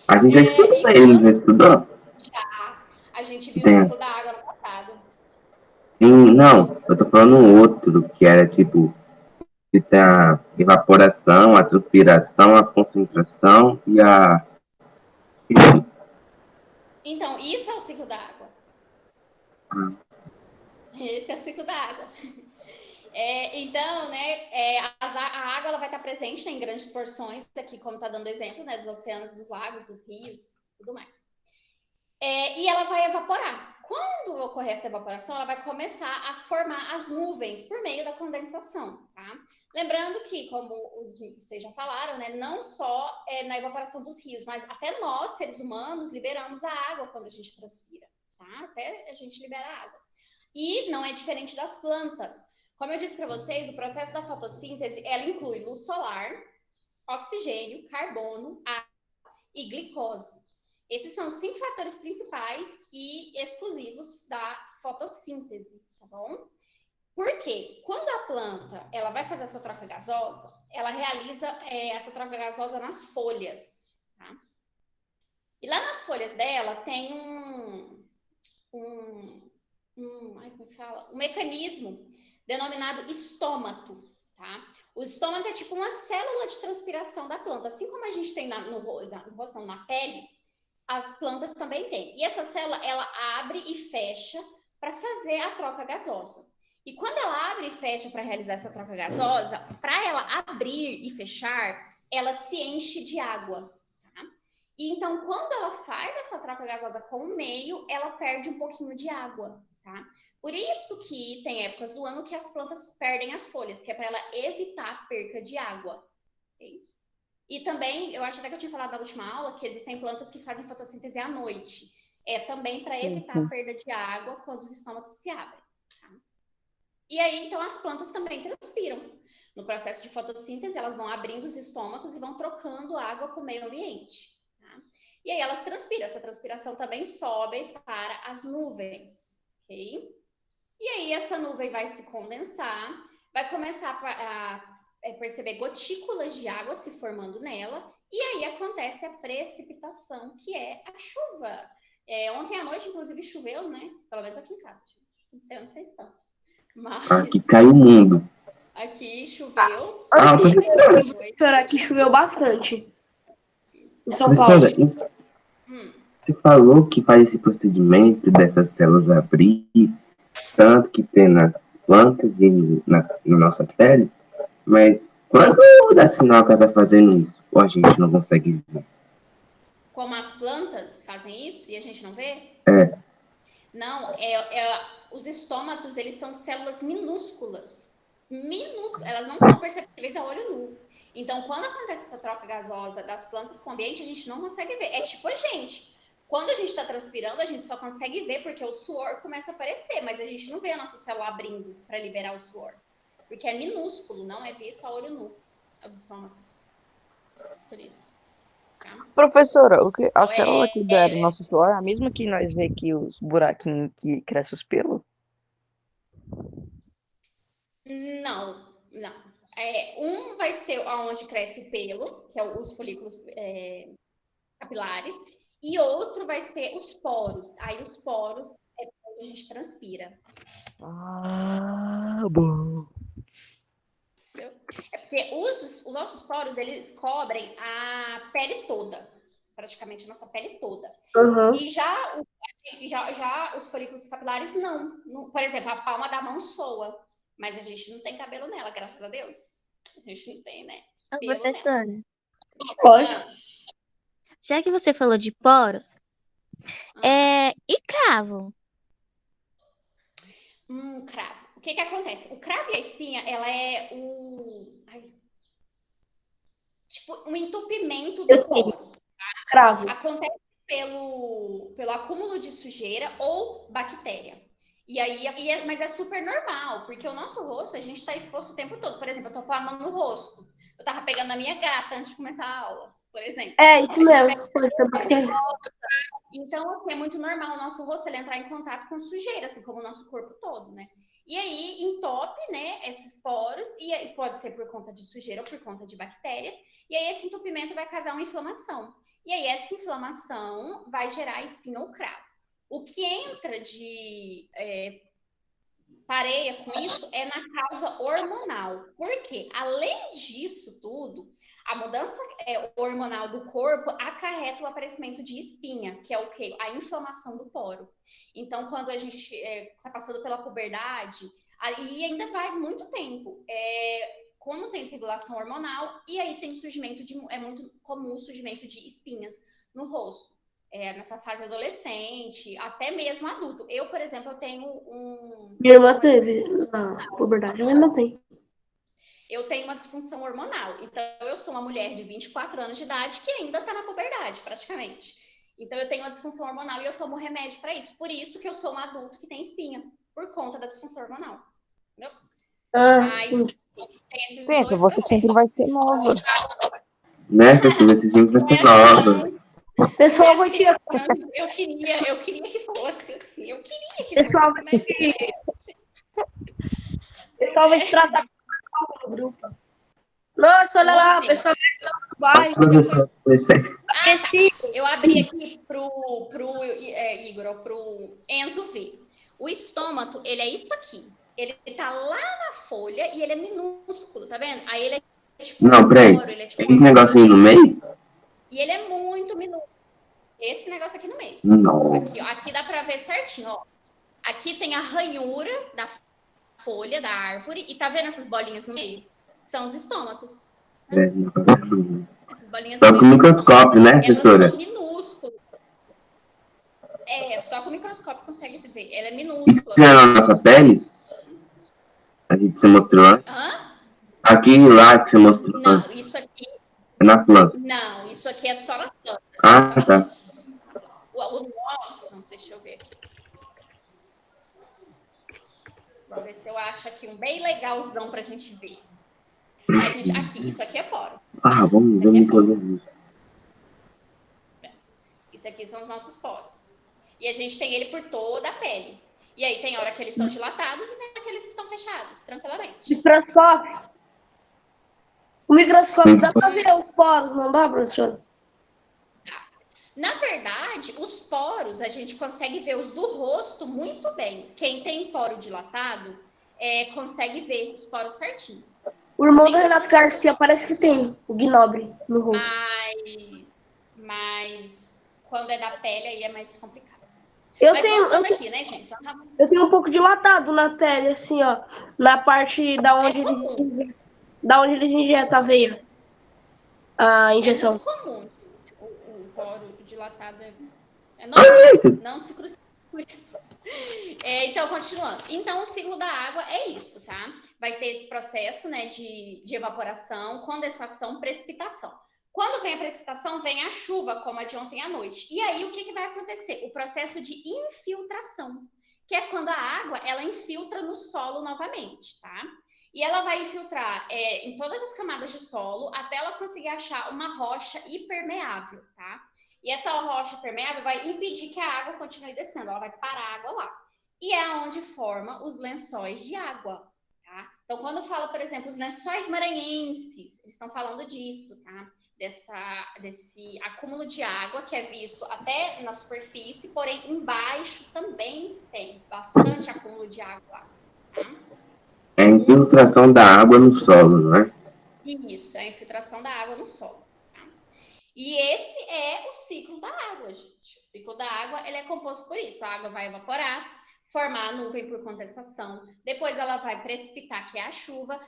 A gente já estudou ele, não já estudou? Já. A gente viu o ciclo da água no passado. Sim, não. Eu tô falando um outro, que era tipo, que tem a evaporação, a transpiração, a concentração e a. Então, isso é o ciclo da água. Esse é o ciclo da água. Então, né, a água ela vai estar presente, né, em grandes porções, aqui como está dando exemplo, né, dos oceanos, dos lagos, dos rios, tudo mais. E ela vai evaporar. Quando ocorrer essa evaporação, ela vai começar a formar as nuvens por meio da condensação, tá? Lembrando que, como vocês já falaram, né, não só na evaporação dos rios, mas até nós, seres humanos, liberamos a água quando a gente transpira, tá? Até a gente libera a água. E não é diferente das plantas. Como eu disse para vocês, o processo da fotossíntese, ela inclui luz solar, oxigênio, carbono, água e glicose. Esses são os 5 fatores principais e exclusivos da fotossíntese, tá bom? Por quê? Quando a planta ela vai fazer essa troca gasosa, ela realiza essa troca gasosa nas folhas, tá? E lá nas folhas dela tem um mecanismo denominado estômato, tá? O estômato é tipo uma célula de transpiração da planta. Assim como a gente tem no rosto, na pele, as plantas também têm. E essa célula, ela abre e fecha para fazer a troca gasosa. E quando ela abre e fecha para realizar essa troca gasosa, para ela abrir e fechar, ela se enche de água. Tá? E então, quando ela faz essa troca gasosa com o meio, ela perde um pouquinho de água. Tá? Por isso que tem épocas do ano que as plantas perdem as folhas, que é para ela evitar a perca de água. Okay? E também, eu acho até que eu tinha falado na última aula, que existem plantas que fazem fotossíntese à noite. Também para evitar a perda de água quando os estômatos se abrem. Tá? E aí, então, as plantas também transpiram. No processo de fotossíntese, elas vão abrindo os estômatos e vão trocando água com o meio ambiente. Tá? E aí elas transpiram. Essa transpiração também sobe para as nuvens. Ok? E aí essa nuvem vai se condensar, vai começar a perceber gotículas de água se formando nela, e aí acontece a precipitação, que é a chuva. Ontem à noite, inclusive, choveu, né? Pelo menos aqui em casa. Não sei onde vocês estão. Mas Aqui caiu o mundo. aqui choveu. Professora, aqui choveu bastante. Em São Paulo. Você falou que faz esse procedimento dessas células abrir, tanto que tem nas plantas e na nossa pele, mas quando dá sinal que ela está fazendo isso, ou a gente não consegue ver? Como as plantas fazem isso e a gente não vê? Não, os estômatos, eles são células minúsculas. Elas não são perceptíveis a olho nu. Então, quando acontece essa troca gasosa das plantas com o ambiente, a gente não consegue ver. É tipo a gente. Quando a gente está transpirando, a gente só consegue ver porque o suor começa a aparecer, mas a gente não vê a nossa célula abrindo para liberar o suor. Porque é minúsculo, não é visto a olho nu, os estômatos. Por isso. tá? Professora, a Então, célula que dá no nosso celular é a mesma que nós vê aqui os buraquinhos que crescem os pelos? não. Um vai ser onde cresce o pelo, que é os folículos capilares, e outro vai ser os poros. Aí os poros é onde a gente transpira. Ah, bom. Entendeu? É porque os nossos poros, eles cobrem a pele toda, praticamente a nossa pele toda. Uhum. E já os folículos capilares, não. Por exemplo, a palma da mão soa, mas a gente não tem cabelo nela, graças a Deus. A gente não tem, né? Ô, Pelo professora, Pode. nela. já que você falou de poros, e cravo? Cravo. O que acontece? O cravo e a espinha, ela é tipo um entupimento do poro. Cravo. Acontece pelo acúmulo de sujeira ou bactéria. E aí, mas é super normal, porque o nosso rosto, a gente está exposto o tempo todo. Por exemplo, eu tô com a mão no rosto. Eu tava pegando a minha gata antes de começar a aula, por exemplo. É, isso A gente mesmo. Então, assim, é muito normal o nosso rosto ele entrar em contato com sujeira, assim como o nosso corpo todo, né? E aí entope, né, esses poros, e aí pode ser por conta de sujeira ou por conta de bactérias, e aí esse entupimento vai causar uma inflamação. E aí essa inflamação vai gerar espinha ou cravo. O que entra de pareia com isso é na causa hormonal. Porque, além disso tudo, a mudança hormonal do corpo acarreta o aparecimento de espinha, que é o quê? A inflamação do poro. Então, quando a gente está passando pela puberdade, aí ainda vai muito tempo. Como tem desregulação hormonal, e aí tem é muito comum o surgimento de espinhas no rosto. Nessa fase adolescente, até mesmo adulto. Eu, por exemplo, eu tenho Minha irmã teve na puberdade, mas não tem. Eu tenho uma disfunção hormonal. Então, eu sou uma mulher de 24 anos de idade que ainda está na puberdade, praticamente. Então, eu tenho uma disfunção hormonal e eu tomo remédio para isso. Por isso que eu sou um adulto que tem espinha, por conta da disfunção hormonal. Entendeu? Mas tem esses Pensa, dois você sempre vai processos. ser nova. Né, professora? Você sempre vai ser nova. Pessoal, vou tirar. Eu queria que fosse assim. Eu queria que Pessoal, fosse, mas pessoal vai te tratar no grupo. Nossa, olha lá, pessoal vai. Professor, Eu abri aqui pro Igor, pro Enzo ver. O estômago, ele é isso aqui. Ele tá lá na folha e ele é minúsculo, tá vendo? Aí ele é tipo não, peraí. ele é tipo Esse negocinho no meio? E ele é muito minúsculo. Esse negócio aqui no meio. Não. Aqui, ó, aqui dá pra ver certinho, ó. Aqui tem a ranhura da folha da árvore e tá vendo essas bolinhas no meio? São os estômatos. Essas bolinhas Só no com meio microscópio, né, professora? Elas são minúsculas. Só com o microscópio consegue se ver. Ela é minúscula. Isso é na nossa pele? A gente se mostrou antes? Aqui e lá que você mostrou antes? Não, isso aqui... É na planta? Não, isso aqui é só nas plantas. Ah, tá. O nosso... Deixa eu ver aqui. Vamos ver se eu acho aqui um bem legalzão pra gente ver. Aqui, isso aqui é poro. Vamos ver no programa. Isso aqui são os nossos poros. E a gente tem ele por toda a pele. E aí tem hora que eles estão dilatados e tem aqueles que estão fechados, tranquilamente. Microscópio. O microscópio dá pra ver os poros, não dá, professor? Na verdade, os poros, a gente consegue ver os do rosto muito bem. Quem tem poro dilatado, consegue ver os poros certinhos. O irmão do Renato Garcia parece que tem o gnobre no rosto. Mas quando é da pele, aí é mais complicado. Aqui, né, gente? Eu tenho um pouco dilatado na pele, assim, ó. Na parte da onde eles injetam a veia. A injeção. É muito comum. O poro dilatado é normal. Não se crucifique com isso. Então, continuando. Então, o ciclo da água é isso, tá? Vai ter esse processo, né, de evaporação, condensação, precipitação. Quando vem a precipitação, vem a chuva, como a de ontem à noite. E aí, o que vai acontecer? O processo de infiltração, que é quando a água, ela infiltra no solo novamente, tá? e ela vai infiltrar em todas as camadas de solo até ela conseguir achar uma rocha impermeável, tá? E essa rocha permeável vai impedir que a água continue descendo, ela vai parar a água lá. E é onde forma os lençóis de água, tá? Então, quando fala, por exemplo, os lençóis maranhenses, eles estão falando disso, tá? Desse acúmulo de água que é visto até na superfície, porém embaixo também tem bastante acúmulo de água lá, tá? É a infiltração da água no solo, não é? Isso, é a infiltração da água no solo. Tá? E esse é o ciclo da água, gente. O ciclo da água ele é composto por isso. A água vai evaporar, formar a nuvem por condensação, depois ela vai precipitar, que é a chuva,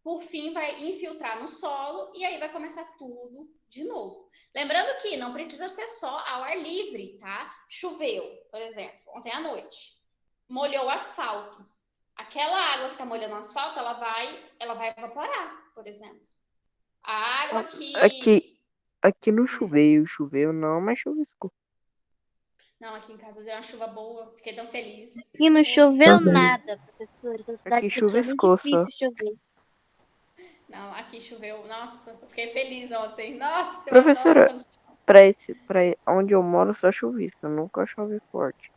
por fim vai infiltrar no solo e aí vai começar tudo de novo. Lembrando que não precisa ser só ao ar livre, tá? Choveu, por exemplo, ontem à noite, molhou o asfalto. Aquela água que está molhando o asfalto, ela vai evaporar, por exemplo. A água Aqui não choveu não, mas chuviscou. Não, aqui em casa deu uma chuva boa, fiquei tão feliz. Aqui não choveu Também. nada, professor. Essa cidade Aqui aqui é muito chuviscou só. difícil chover. Não, aqui choveu. Nossa, eu fiquei feliz ontem. Nossa, eu Professora, adoro. pra onde eu moro só chuvisca, nunca chove forte.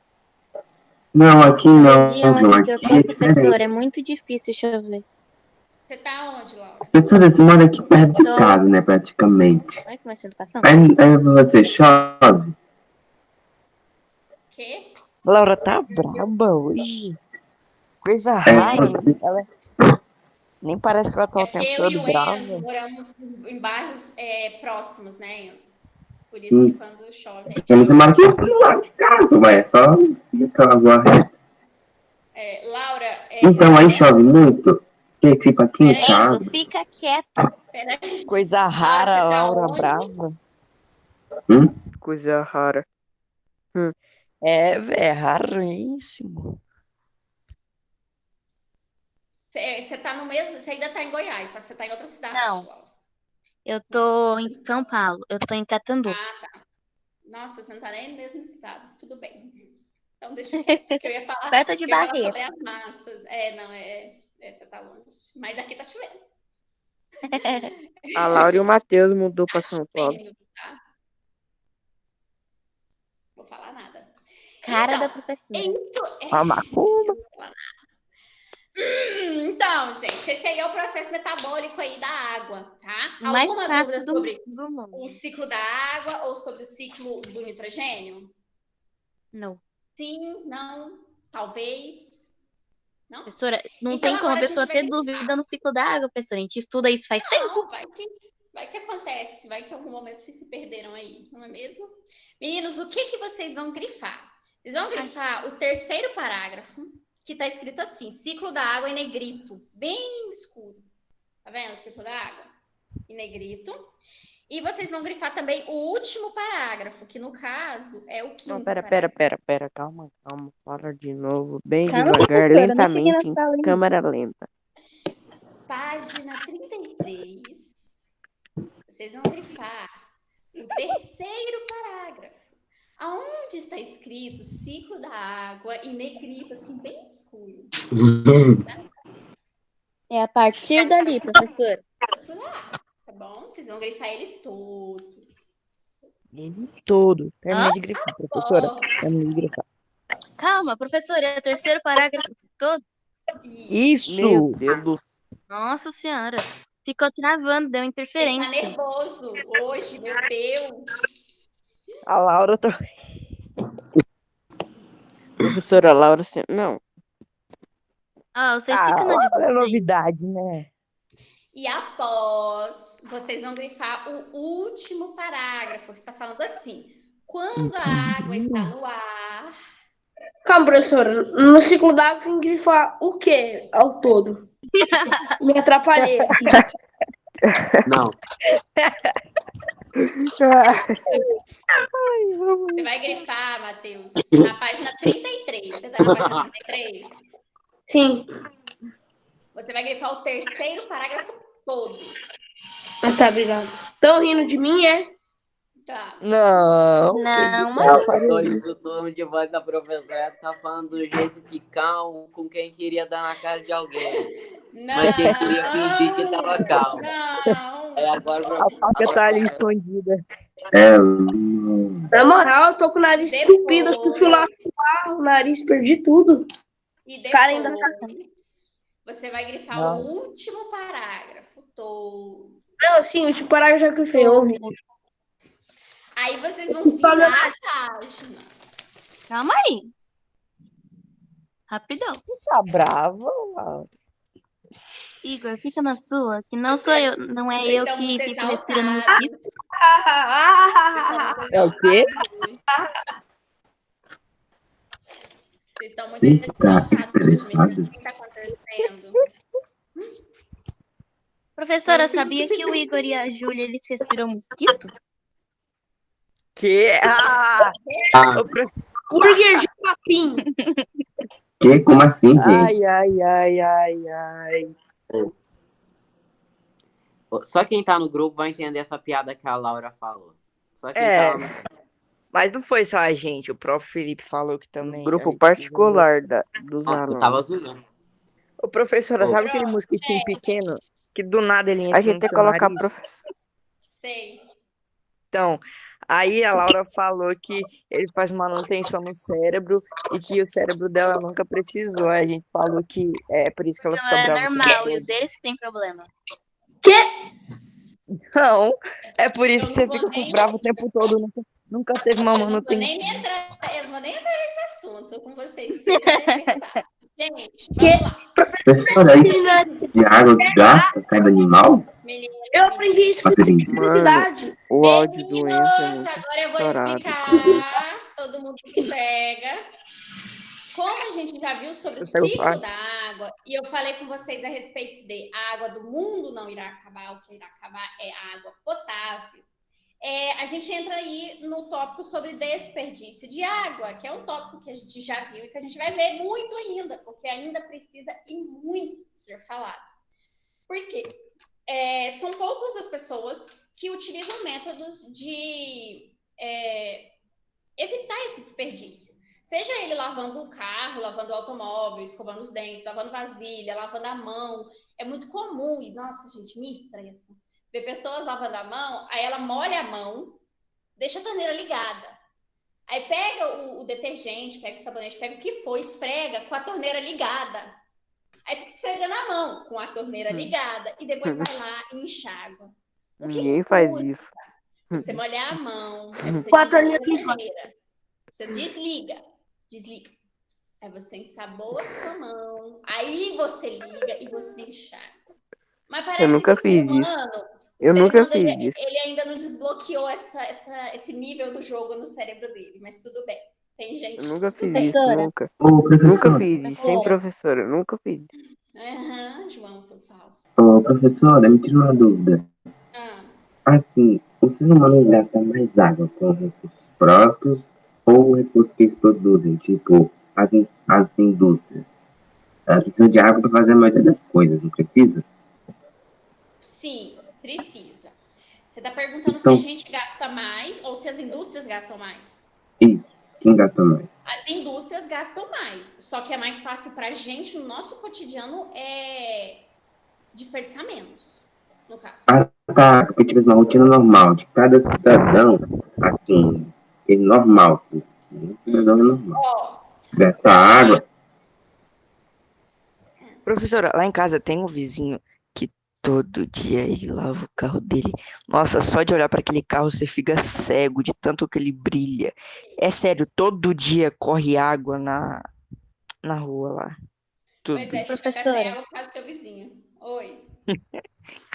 Não, aqui Na não, região João. aqui que eu Aqui tô, é professor, diferente. é muito difícil chover. Você tá onde, Laura? Professora, você mora aqui perto de Tô. casa, né? Praticamente. Olha como é essa educação. Aí você chove. Quê? Laura tá braba hoje. Coisa É, rara, né? você... Ela nem parece que ela tá É o porque tempo eu e todo o Enzo brava. moramos em bairros próximos, né, Enzo? Por isso que Hum, quando chove, a gente você mora fica. aqui do lado de casa, mas é só seguir aquela rua reta. Laura, você Então, tá aí onde? chove muito. Porque, tipo, aqui em Peraí, Enzo, casa... fica quieto. peraí. Coisa Laura, você rara, tá Laura onde? brava. Hum? Coisa rara. É, velho, é raríssimo. Você tá no mesmo. Você ainda tá em Goiás, só que você tá em outra cidade, Não, Laura. eu tô em São Paulo. Eu tô em Catandu. Ah, tá. Nossa, você não tá nem no mesmo estado. Tudo bem. Então deixa quieto. Que eu ia falar, Perto de que eu ia falar Barreto. sobre as massas. Não, você tá longe. Mas aqui tá chovendo. A Laura e o Matheus mudou pra São Paulo. Chovendo, tá? Vou falar nada. Cara da Então, professora. isso A macumba. eu vou falar nada. Então, gente, esse aí é o processo metabólico aí da água, tá? O mais Alguma dúvida fácil sobre do mundo. o ciclo da água ou sobre o ciclo do nitrogênio? Não. Sim, não, talvez. Não? Professora, não Então tem como a agora a gente pessoa vai ter grifar. dúvida no ciclo da água, professora. A gente estuda isso faz tempo. Não, vai que acontece, vai que em algum momento vocês se perderam aí, não é mesmo? Meninos, o que vocês vão grifar? Vocês vão grifar o terceiro parágrafo, que está escrito assim, ciclo da água em negrito, bem escuro. Tá vendo o ciclo da água? Em negrito. E vocês vão grifar também o último parágrafo, que no caso é o Não, quinto pera, parágrafo. calma. Fala de novo, bem Calma, devagar, professora, não cheguei na lentamente, em sala ainda. câmera lenta. Página 33. Vocês vão grifar o terceiro parágrafo. Aonde está escrito ciclo da água em negrito, assim, bem escuro. É a partir dali, professora. Tá bom? Vocês vão grifar ele todo. Ele todo. Hã? Terminei de grifar, professora. Ó, Terminei de grifar. Calma, professora, é o terceiro parágrafo todo? isso. Meu Isso! Deus do céu. Nossa senhora. Ficou travando, deu Ele tá interferência. nervoso hoje, meu Deus. A Laura tá. Professora Laura, não. Ah, vocês Ah, ficam na de Laura é vocês. novidade, né? E após, vocês vão grifar o último parágrafo, que está falando assim. Quando a água está no ar, Calma, professora. No ciclo da água tem que grifar o quê ao todo? Me atrapalhei aqui. Não. você vai grifar, Matheus, na página 33. Você está na página 33? Sim. Você vai grifar o terceiro parágrafo todo. Ah, tá, obrigado. Estão rindo de mim, é? Tá. Não, que Não, isso? mas Eu Não, falei. o tom de voz da professora tá falando do jeito de calmo com quem queria dar na cara de alguém. Mas que queria fingir que Não, tava calmo. Aí não. agora, A faca tá ali agora escondida. É, Na moral, eu tô com o nariz entupido, eu fui lá Depois, fumar o nariz, perdi tudo. e Os caras ainda depois, você vai grifar o Não. último parágrafo todo. Não, assim, o tipo parágrafo já que eu ouvi. Aí vocês vão Só meu virar a página. Calma aí. Rapidão. Tá bravo, Laura? Igor, fica na sua, que não sou eu, não é Vocês eu estão que muito fico respirando exaltados. mosquito. É o quê? Vocês estão muito você está exaltados hoje, estressado? mas o que está acontecendo? Professora, Não. sabia que o Igor e a Júlia, eles respiram mosquito? Que? Ah! Ah, Ô, prof- Burger de papinho. Que? Como assim, gente? Ai, ai, ai, ai, ai. só quem tá no grupo vai entender essa piada que a Laura falou. Só quem É, tá lá no... mas não foi só a gente, o próprio Felipe falou que Um também. a grupo gente particular dos Ó, eu tava alunos. zoando. Ô, professora, Ô, sabe aquele Pronto, mosquitinho gente. pequeno que do nada ele A entra gente no tem que seu colocar nariz? Sei. Então, aí a Laura falou que ele faz manutenção no cérebro e que o cérebro dela nunca precisou. Aí a gente falou que é por isso que ela Não, fica é brava o tempo normal, e o todo. deles que tem problema. Não, é por isso Eu que não você vou fica nem, bravo o tempo todo. Nunca teve uma eu não vou manutenção. nem me entrar, eu não vou nem entrar nesse assunto com vocês, que vocês podem perguntar. Gente, vamos lá. Professora, isso de água que gasta cada animal? Meninos, Eu aprendi isso com Você tem criatividade. O áudio do meninos, Enzo é muito agora eu vou estourado. explicar. Todo mundo sossega. Como a gente já viu sobre o Sossega o ciclo ar. da água, e eu falei com vocês a respeito de a água do mundo não irá acabar, o que irá acabar é a água potável. A gente entra aí no tópico sobre desperdício de água, que é um tópico que a gente já viu e que a gente vai ver muito ainda, porque ainda precisa e muito ser falado. Por quê? São poucas as pessoas que utilizam métodos de evitar esse desperdício. Seja ele lavando o carro, lavando o automóvel, escovando os dentes, lavando vasilha, lavando a mão. É muito comum, e nossa, gente, me estressa. Ver pessoas lavando a mão, aí ela molha a mão, deixa a torneira ligada. Aí pega o detergente, pega o sabonete, pega o que for, esfrega com a torneira ligada. Aí fica esfregando a mão com a torneira ligada e depois vai lá e enxágua. O que Ninguém faz custa isso. você molhar a mão, aí você Com a desliga a torneira torneira. Você desliga. Aí você ensaboa a sua mão, aí você liga e você enxágua. Mas parece Eu nunca que o ser fiz isso. humano, Eu nunca fiz isso. ele ainda não desbloqueou esse nível do jogo no cérebro dele, mas tudo bem. Tem gente Eu nunca que tudo fiz bem. isso, Professora. nunca. Ô, Nunca professor, fiz isso, sem professora, eu nunca fiz. João, seu falso. ô, professora, me tira uma dúvida. Ah, Assim, o ser humano gasta mais água com recursos próprios ou recursos que eles produzem, tipo as indústrias? Ela precisa de água para fazer a maioria das coisas, não precisa? sim, precisa. Você está perguntando se Então, a gente gasta mais ou se as indústrias gastam mais? isso. Quem gasta mais? As indústrias gastam mais, só que é mais fácil para a gente, no nosso cotidiano, desperdiçar menos, no caso. Ah, tá. Porque tivesse uma rotina normal de cada cidadão, assim, é normal. Cidadão é normal. Ó, Gasta água. Professora, lá em casa tem um vizinho que todo dia ele lava o carro dele. Nossa, só de olhar para aquele carro você fica cego de tanto que ele brilha. É sério, todo dia corre água na rua lá. Tudo. pois é, você vai ficar sem Professora. água por causa do seu vizinho. Oi.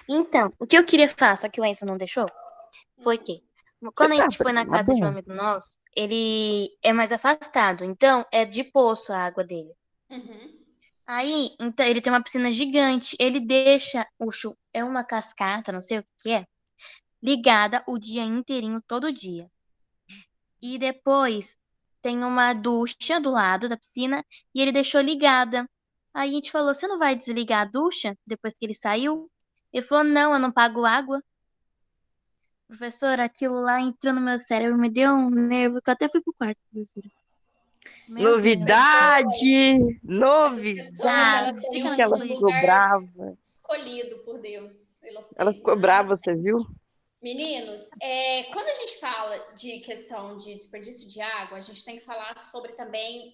Então, o que eu queria falar, só que o Enzo não deixou, foi que quando a tá gente foi na tá casa de um bom. amigo nosso, ele é mais afastado, então é de poço a água dele. Uhum. Aí, então, ele tem uma piscina gigante, ele deixa é uma cascata, não sei o que é, ligada o dia inteirinho, todo dia. E depois tem uma ducha do lado da piscina e ele deixou ligada. Aí a gente falou, você não vai desligar a ducha depois que ele saiu? Ele falou, não, eu não pago água. Professora, aquilo lá entrou no meu cérebro, me deu um nervo que eu até fui pro quarto, professora. Meu Deus. Novidade! Essas pessoas, Novidade! elas têm Fica Que ela um feliz. ficou lugar brava. escolhido por Deus. Elas Ela têm. ficou brava, você viu? Meninos, quando a gente fala de questão de desperdício de água, a gente tem que falar sobre também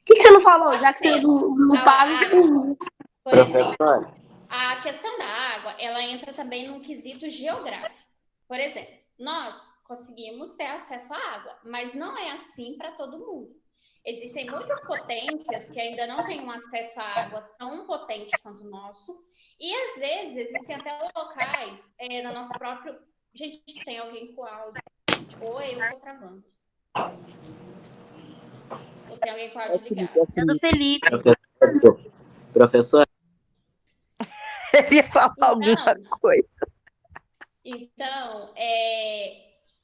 que você não falou? o Já que você acesso não à paga, água. Por exemplo, Professor, a questão da água, ela entra também num quesito geográfico. Por exemplo, nós conseguimos ter acesso à água, mas não é assim para todo mundo. Existem muitas potências que ainda não têm um acesso à água tão potente quanto o nosso, e às vezes existem até locais no nosso próprio. Gente, tem alguém com áudio? Ou eu estou travando? Ou tem alguém com áudio ligado? É do Felipe. professor, Ele ia falar alguma Então, coisa. Então,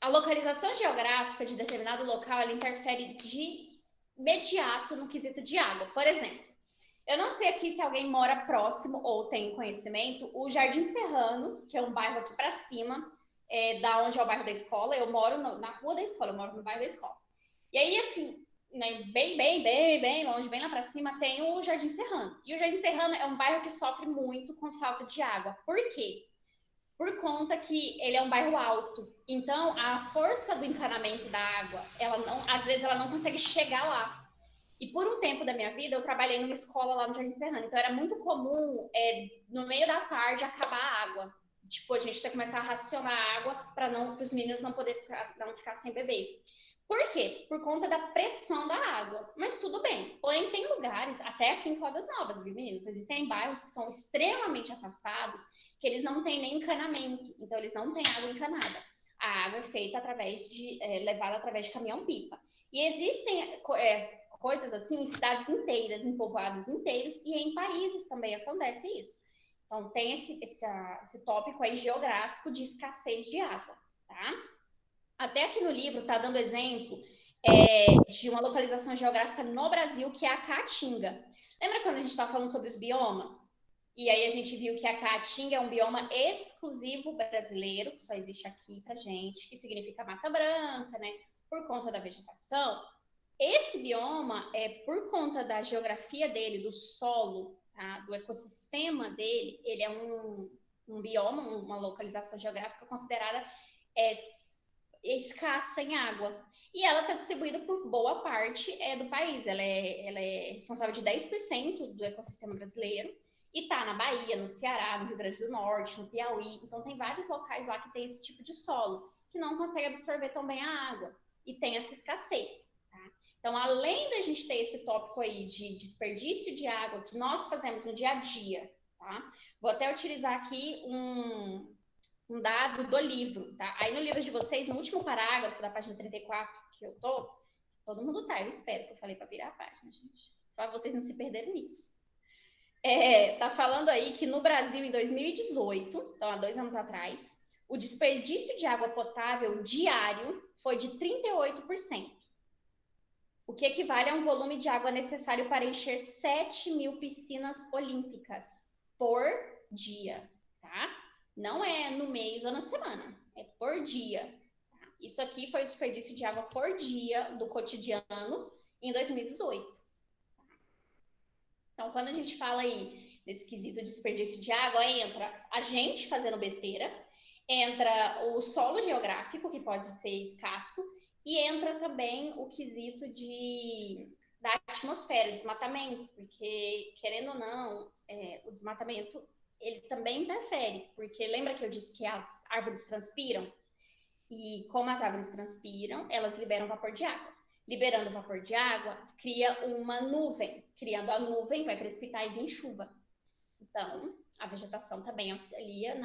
a localização geográfica de determinado local, ela interfere de imediato no quesito de água. Por exemplo, eu não sei aqui se alguém mora próximo ou tem conhecimento, o Jardim Serrano, que é um bairro aqui para cima, da onde é o bairro da escola. Eu moro na rua da escola, eu moro no bairro da escola. E aí, assim, né, bem longe, bem lá para cima, tem o Jardim Serrano. E o Jardim Serrano é um bairro que sofre muito com falta de água. Por quê? Por conta que ele é um bairro alto. Então, a força do encanamento da água, às vezes ela não consegue chegar lá. E por um tempo da minha vida, eu trabalhei numa escola lá no Jardim Serrano. Então, era muito comum, no meio da tarde, acabar a água. Tipo, a gente ter que começar a racionar água para os meninos não ficar sem beber. Por quê? Por conta da pressão da água. Mas tudo bem. Porém, tem lugares, até aqui em Caldas Novas, viu, meninos? Existem bairros que são extremamente afastados, que eles não têm nem encanamento. Então, eles não têm água encanada. A água é feita levada através de caminhão-pipa. E existem coisas assim em cidades inteiras, em povoados inteiros, e em países também acontece isso. Então, tem esse tópico aí geográfico de escassez de água, tá? Até aqui no livro está dando exemplo de uma localização geográfica no Brasil, que é a Caatinga. Lembra quando a gente estava falando sobre os biomas? E aí a gente viu que a Caatinga é um bioma exclusivo brasileiro, que só existe aqui pra gente, que significa Mata Branca, né? Por conta da vegetação. Esse bioma, por conta da geografia dele, do solo, tá? Do ecossistema dele, ele é um bioma, uma localização geográfica considerada escassa em água. E ela está distribuída por boa parte do país. Ela é responsável de 10% do ecossistema brasileiro. E está na Bahia, no Ceará, no Rio Grande do Norte, no Piauí. Então, tem vários locais lá que tem esse tipo de solo, que não consegue absorver tão bem a água. E tem essa escassez. Tá? Então, além da gente ter esse tópico aí de desperdício de água que nós fazemos no dia a dia, tá? Vou até utilizar aqui um dado do livro, tá? Aí no livro de vocês, no último parágrafo da página 34, que eu tô, todo mundo tá, eu espero, que eu falei para virar a página, gente, para vocês não se perderem nisso. Tá falando aí que no Brasil, em 2018, então há 2 anos atrás, o desperdício de água potável diário foi de 38%, o que equivale a um volume de água necessário para encher 7.000 piscinas olímpicas por dia, tá? Não é no mês ou na semana, é por dia. Tá? Isso aqui foi o desperdício de água por dia do cotidiano em 2018. Então, quando a gente fala aí desse quesito de desperdício de água, entra a gente fazendo besteira, entra o solo geográfico, que pode ser escasso, e entra também o quesito da atmosfera, desmatamento, porque, querendo ou não, o desmatamento ele também interfere, porque lembra que eu disse que as árvores transpiram? E como as árvores transpiram, elas liberam vapor de água. Liberando vapor de água, cria uma nuvem. Criando a nuvem, vai precipitar e vir chuva. Então, a vegetação também auxilia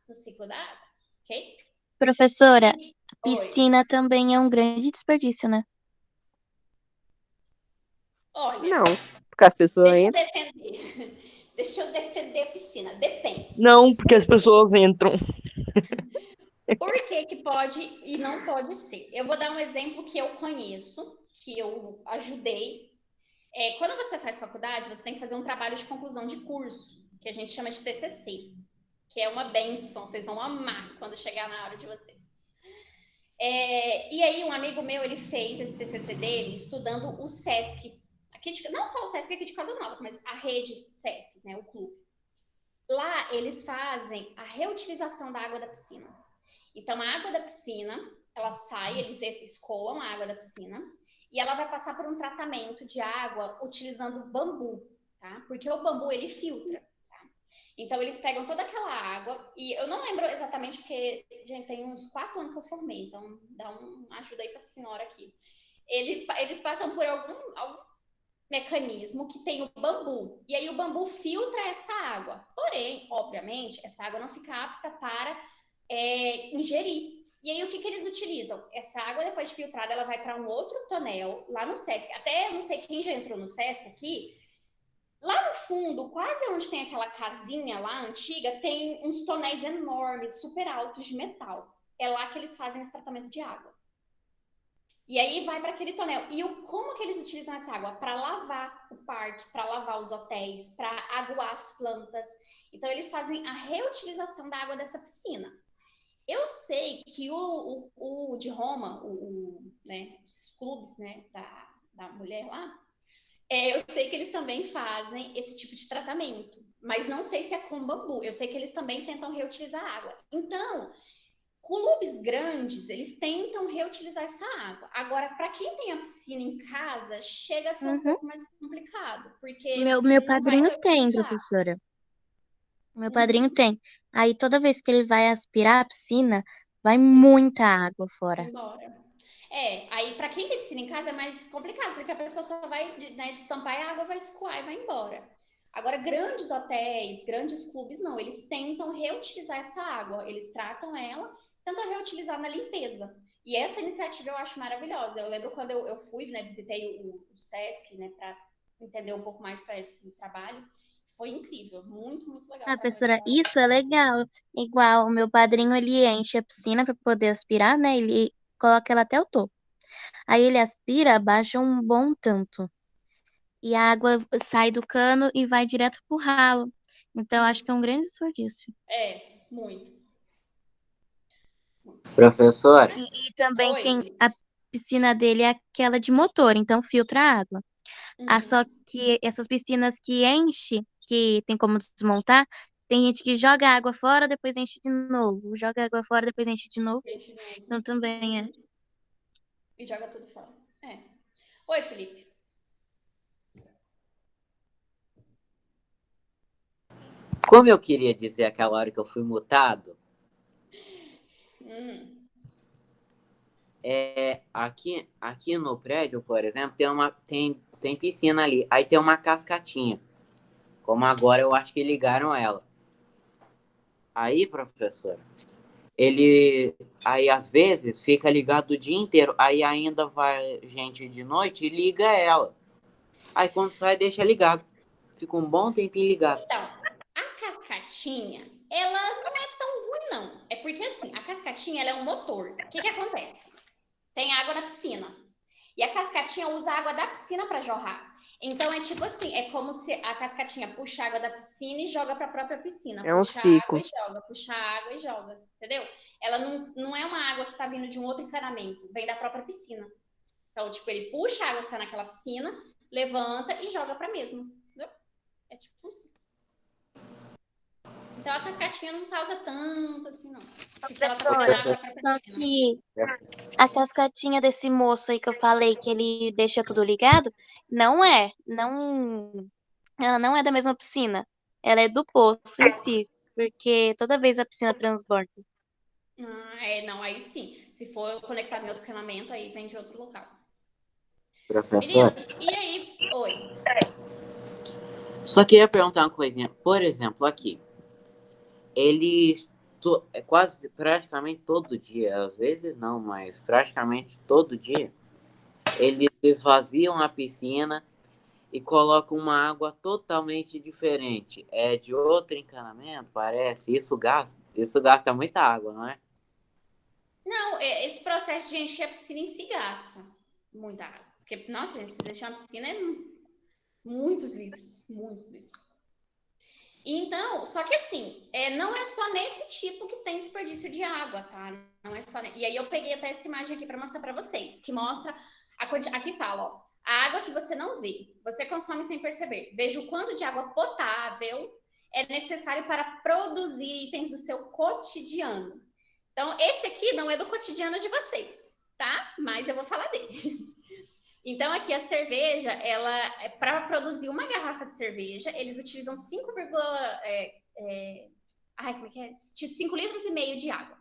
no ciclo da água, ok? Professora, Oi. piscina também é um grande desperdício, né? Olha, Não, porque as pessoas deixa eu entram. defender. Deixa eu defender a piscina. Depende. Não, porque as pessoas entram. Por que que pode e não pode ser? Eu vou dar um exemplo que eu conheço, que eu ajudei. Quando você faz faculdade, você tem que fazer um trabalho de conclusão de curso, que a gente chama de TCC, que é uma bênção, vocês vão amar quando chegar na hora de vocês. E aí, um amigo meu, ele fez esse TCC dele estudando o SESC, não só o SESC aqui de Caldas Novas, mas a rede SESC, né, o clube. Lá, eles fazem a reutilização da água da piscina. Então, a água da piscina, ela sai, eles escoam a água da piscina, e ela vai passar por um tratamento de água utilizando bambu, tá? Porque o bambu, ele filtra. Então, eles pegam toda aquela água, e eu não lembro exatamente, porque, gente, tem uns 4 anos que eu formei, então dá uma ajuda aí para a senhora aqui. Eles passam por algum mecanismo que tem o bambu, e aí o bambu filtra essa água. Porém, obviamente, essa água não fica apta para ingerir. E aí, o que eles utilizam? Essa água, depois de filtrada, ela vai para um outro tonel, lá no SESC. Até, não sei quem já entrou no SESC aqui, lá no fundo, quase onde tem aquela casinha lá antiga, tem uns tonéis enormes, super altos de metal. É lá que eles fazem esse tratamento de água. E aí vai para aquele tonel. E como que eles utilizam essa água? Para lavar o parque, para lavar os hotéis, para aguar as plantas. Então, eles fazem a reutilização da água dessa piscina. Eu sei que o de Roma, né, os clubes, né, da mulher lá, eu sei que eles também fazem esse tipo de tratamento, mas não sei se é com bambu. Eu sei que eles também tentam reutilizar a água. Então, clubes grandes, eles tentam reutilizar essa água. Agora, para quem tem a piscina em casa, chega a ser um pouco mais complicado, porque Meu não vai padrinho tem, reutilizar. professora. Meu padrinho tem. Aí toda vez que ele vai aspirar a piscina, vai muita água fora. Embora. Aí para quem tem piscina em casa é mais complicado, porque a pessoa só vai, né, destampar e a água vai escoar e vai embora. Agora, grandes hotéis, grandes clubes, não, eles tentam reutilizar essa água, eles tratam ela, tentam reutilizar na limpeza. E essa iniciativa eu acho maravilhosa. Eu lembro quando eu fui, né, visitei o SESC, né, para entender um pouco mais para esse trabalho. Foi incrível, muito, muito legal o Ah, trabalho professora, da. isso é legal. Igual o meu padrinho, ele enche a piscina para poder aspirar, né? Ele coloca ela até o topo. Aí ele aspira, abaixa um bom tanto. E a água sai do cano e vai direto pro ralo. Então, eu acho que é um grande desperdício. Muito. Professora, E também Oi, a Felipe. piscina dele é aquela de motor, então filtra a água. Só Uhum. que essas piscinas que enche, que tem como desmontar, tem gente que joga água fora, depois enche de novo. Joga água fora, depois enche de novo. Gente novo. Então também é. E joga tudo fora. Oi, Felipe. como eu queria dizer aquela hora que eu fui mutado, Hum. aqui no prédio, por exemplo, tem piscina ali. Aí tem uma cascatinha. Como agora eu acho que ligaram ela. Aí, professora, aí às vezes fica ligado o dia inteiro. Aí ainda vai gente de noite e liga ela. Aí quando sai, deixa ligado. Fica um bom tempinho ligado. Então, a cascatinha, ela não é tão ruim, não. É porque, assim, a cascatinha, ela é um motor. O que acontece? Tem água na piscina. E a cascatinha usa a água da piscina para jorrar. Então, é tipo assim, é como se a cascatinha puxa a água da piscina e joga para a própria piscina. É um Puxa a água ciclo. e joga, puxa a água e joga. Entendeu? Ela não é uma água que está vindo de um outro encanamento. Vem da própria piscina. Então, tipo, ele puxa a água que tá naquela piscina, levanta e joga pra mesma. Entendeu? É tipo assim. Então a cascatinha não causa tanto assim, não. Porque ela tá pegando Professora, água da própria só piscina. que a cascatinha desse moço aí que eu falei que ele deixa tudo ligado, ela não é da mesma piscina. Ela é do poço em si, porque toda vez a piscina transborda. Não, aí sim. Se for conectado em outro encanamento, aí vem de outro local. Professor, Meninos, e aí? Oi. só queria perguntar uma coisinha. Por exemplo, aqui, eles quase praticamente todo dia, às vezes não, mas praticamente todo dia, eles esvaziam a piscina e colocam uma água totalmente diferente. É de outro encanamento, parece. Isso gasta muita água, não é? Não, esse processo de encher a piscina em si gasta muita água. Porque, nossa, gente, precisa encher uma piscina muitos litros, muitos litros. Então, só que assim, não é só nesse tipo que tem desperdício de água, tá? Não é só. E aí eu peguei até essa imagem aqui para mostrar para vocês, que mostra aqui fala, ó, a água que você não vê, você consome sem perceber. Veja o quanto de água potável é necessário para produzir itens do seu cotidiano. Então, esse aqui não é do cotidiano de vocês, tá? Mas eu vou falar dele. Então, aqui a cerveja, ela, para produzir uma garrafa de cerveja, eles utilizam 5, como é que é? 5 litros e meio de água.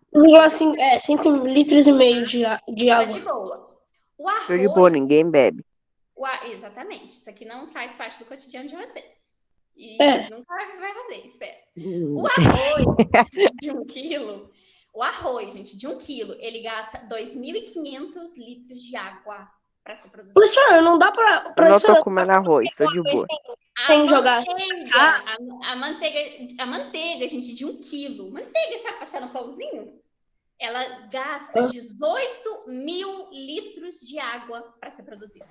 5 litros e meio de Tá água. de boa. O Tô de boa, arroz, ninguém bebe. exatamente, isso aqui não faz parte do cotidiano de vocês. E nunca vai fazer, espero. O arroz de 1 quilo, gente, de 1 quilo, ele gasta 2.500 litros de água para ser produzido. Professor, não dá pra. Eu não tô Professor, comendo arroz, tô de boa. sem jogar. A manteiga, gente, de 1 quilo. Manteiga, sabe, passar no pãozinho? Ela gasta 18 mil litros de água para ser produzida.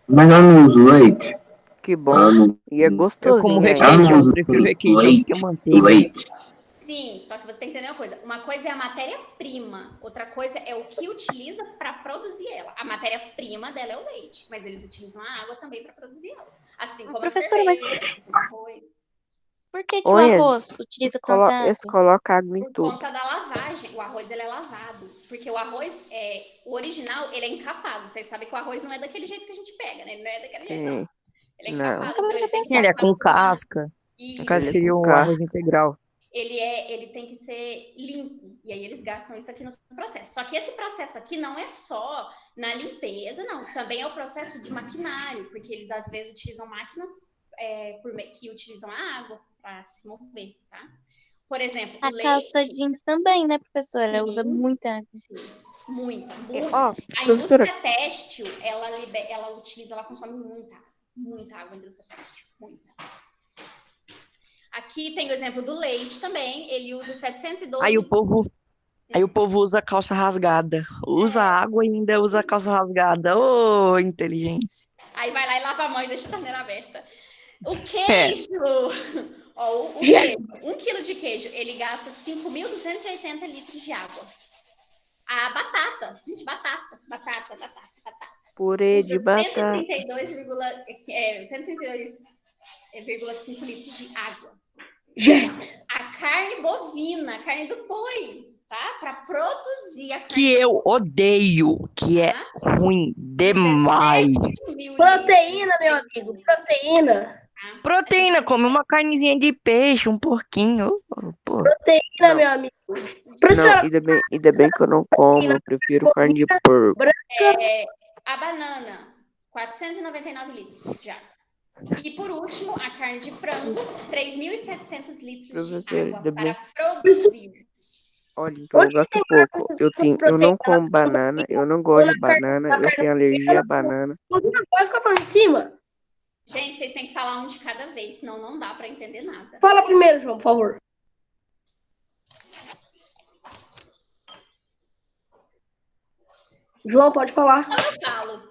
Mas eu não uso leite. Que bom. E é Eu como gostosinho ainda. requeijão, eu prefiro requeijão do que manteiga. Leite. Sim, só que você tem que entender uma coisa. Uma coisa é a matéria-prima, outra coisa é o que utiliza para produzir ela. A matéria-prima dela é o leite, mas eles utilizam a água também para produzir ela. Assim como a cerveja, o arroz. Por que o arroz utiliza tanta água? Eles colocam água em Por tudo. conta da lavagem. O arroz, ele é lavado. Porque o arroz, o original, ele é encapado. Vocês sabem que o arroz não é daquele jeito que a gente pega, né? Ele não é daquele jeito, não. Ele é encapado. Então ele tem que Ele é com casca. Isso. No caso seria o arroz integral. Ele tem que ser limpo. E aí eles gastam isso aqui no processo. Só que esse processo aqui não é só na limpeza, não. Também é o processo de maquinário, porque eles às vezes utilizam máquinas que utilizam a água para se mover, tá? Por exemplo, a calça jeans também, né, professora? Usa muita água. Sim, muita. A professora, indústria têxtil, ela consome muita água, a indústria têxtil, muita. Aqui tem o exemplo do leite também, ele usa 712... Aí o povo usa calça rasgada. Usa água e ainda usa calça rasgada. Ô, inteligência. Aí vai lá e lava a mão e deixa a torneira aberta. O queijo... Ó, o queijo, 1 quilo de queijo, ele gasta 5.280 litros de água. A batata, gente, batata. Purê de batata. 132,5 litros de água. Gente. A carne bovina, a carne do boi, tá? Para produzir a carne. Que eu odeio, que é ruim demais. Proteína, meu amigo, Proteína, come uma carnezinha de peixe, um porquinho. Pô. Proteína, meu amigo. Não, ainda bem que eu não como, eu prefiro carne de porco. A banana, 499 litros de água. E por último, a carne de frango, 3.700 litros de água para produzir. Olha, então eu gasto pouco. Eu não como banana, eu não gosto de banana, eu tenho alergia a banana. Pode ficar falando em cima. Gente, vocês têm que falar um de cada vez, senão não dá para entender nada. Fala primeiro, João, por favor. João, pode falar. Eu falo.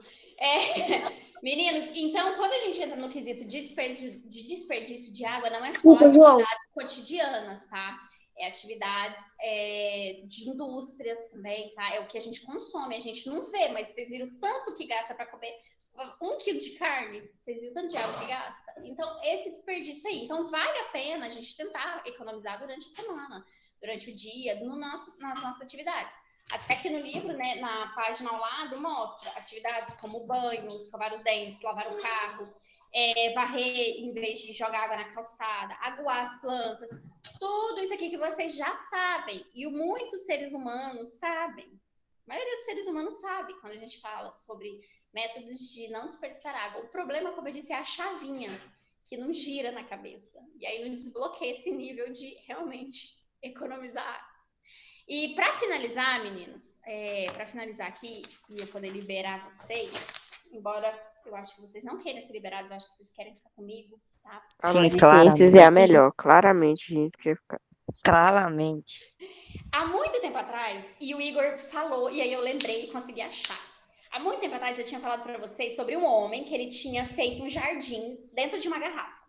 Meninos, então, quando a gente entra no quesito de desperdício de água, não é só atividades cotidianas, tá? É atividades de indústrias também, tá? É o que a gente consome, a gente não vê, mas vocês viram tanto que gasta para comer 1 quilo de carne, vocês viram tanto de água que gasta? Então, esse desperdício aí. Então, vale a pena a gente tentar economizar durante a semana, durante o dia, nas nossas atividades. Até que no livro, né, na página ao lado, mostra atividades como banho, escovar os dentes, lavar o carro, varrer em vez de jogar água na calçada, aguar as plantas. Tudo isso aqui que vocês já sabem. E muitos seres humanos sabem. A maioria dos seres humanos sabe quando a gente fala sobre métodos de não desperdiçar água. O problema, como eu disse, é a chavinha que não gira na cabeça. E aí não desbloqueia esse nível de realmente economizar água. E para finalizar, meninos, para finalizar aqui e eu poder liberar vocês, embora eu acho que vocês não queiram ser liberados, eu acho que vocês querem ficar comigo, tá? Sim, claramente. Ciências é a melhor, claramente a gente quer ficar. Claramente. Há muito tempo atrás, e o Igor falou, e aí eu lembrei e consegui achar. Há muito tempo atrás eu tinha falado para vocês sobre um homem que ele tinha feito um jardim dentro de uma garrafa.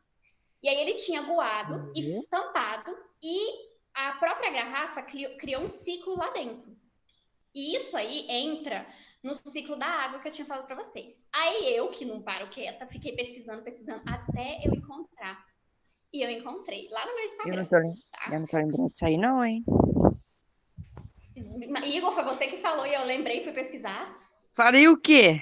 E aí ele tinha aguado e tampado, e a própria garrafa criou um ciclo lá dentro. E isso aí entra no ciclo da água que eu tinha falado para vocês. Aí eu, que não paro quieta, fiquei pesquisando até eu encontrar. E eu encontrei lá no meu Instagram. Eu não tô lembrando disso aí, não, hein? Igor, foi você que falou e eu lembrei, fui pesquisar. Falei o quê?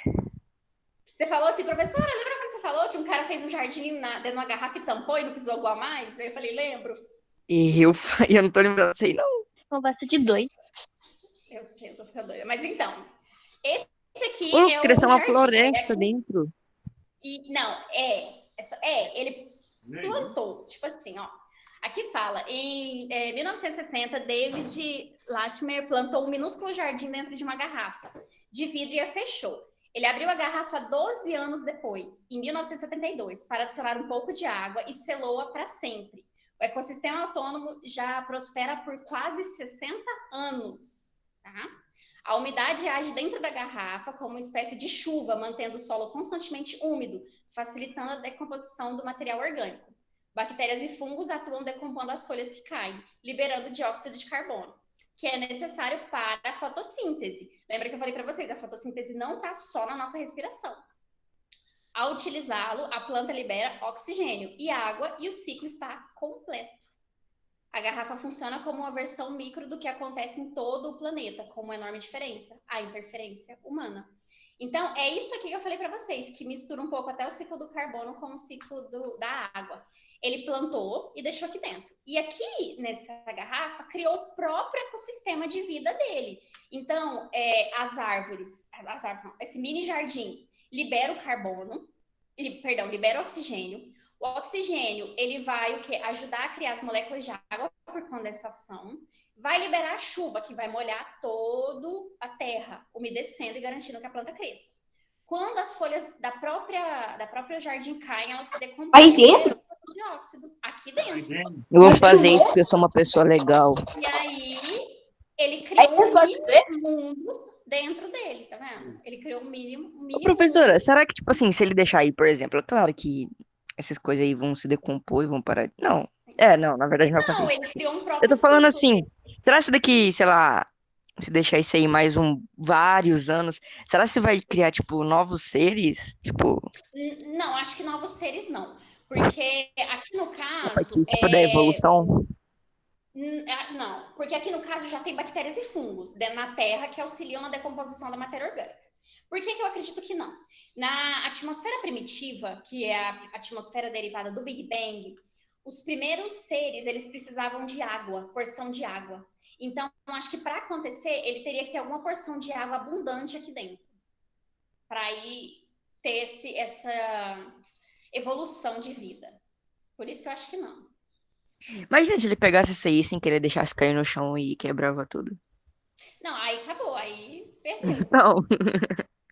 Você falou assim, professora, lembra quando você falou que um cara fez um jardim dentro de uma garrafa e tampou e não precisou aguar mais? Aí eu falei, lembro. Eu não tô lembrando disso aí, não. Conversa de dois. Eu sei, eu tô ficando doida. Mas então, esse aqui Pô, é o cresceu uma jardim. floresta dentro. E, não, ele plantou, tipo assim, ó. Aqui fala, em 1960, David Latimer plantou um minúsculo jardim dentro de uma garrafa de vidro e a fechou. Ele abriu a garrafa 12 anos depois, em 1972, para adicionar um pouco de água e selou-a para sempre. O ecossistema autônomo já prospera por quase 60 anos. Tá? A umidade age dentro da garrafa como uma espécie de chuva, mantendo o solo constantemente úmido, facilitando a decomposição do material orgânico. Bactérias e fungos atuam decompondo as folhas que caem, liberando dióxido de carbono, que é necessário para a fotossíntese. Lembra que eu falei para vocês, a fotossíntese não está só na nossa respiração. Ao utilizá-lo, a planta libera oxigênio e água e o ciclo está completo. A garrafa funciona como uma versão micro do que acontece em todo o planeta, com uma enorme diferença, a interferência humana. Então, é isso aqui que eu falei para vocês, que mistura um pouco até o ciclo do carbono com o ciclo da água. Ele plantou e deixou aqui dentro. E aqui, nessa garrafa, criou o próprio ecossistema de vida dele. Então, as árvores não, esse mini jardim libera o carbono, libera o oxigênio. O oxigênio, ele vai ajudar a criar as moléculas de água por condensação, vai liberar a chuva, que vai molhar toda a terra, umedecendo e garantindo que a planta cresça. Quando as folhas da própria jardim caem, elas se decompõem. Aí dentro? Dióxido, aqui dentro. Eu vou fazer isso porque eu sou uma pessoa legal. E aí, ele criou um mundo dentro dele, tá vendo? Ele criou um mínimo. Ô, professora, será que, tipo assim, se ele deixar aí, por exemplo, é claro que essas coisas aí vão se decompor e vão parar. Não. Não, na verdade não vai acontecer. Ele criou um próprio Eu tô falando ciclo. assim, será que daqui, sei lá, se deixar isso aí mais vários anos, será que você vai criar, tipo, novos seres? Tipo, Não, acho que novos seres não. Porque aqui no caso. partir, tipo, da evolução? Não, porque aqui no caso já tem bactérias e fungos na Terra que auxiliam na decomposição da matéria orgânica. Por que eu acredito que não? Na atmosfera primitiva, que é a atmosfera derivada do Big Bang, os primeiros seres, eles precisavam de água, porção de água. Então, acho que para acontecer, ele teria que ter alguma porção de água abundante aqui dentro. Para aí ter essa evolução de vida. Por isso que eu acho que não. Imagina se ele pegasse isso aí sem querer deixasse cair no chão e quebrava tudo. Não, aí acabou, aí perdeu. Não.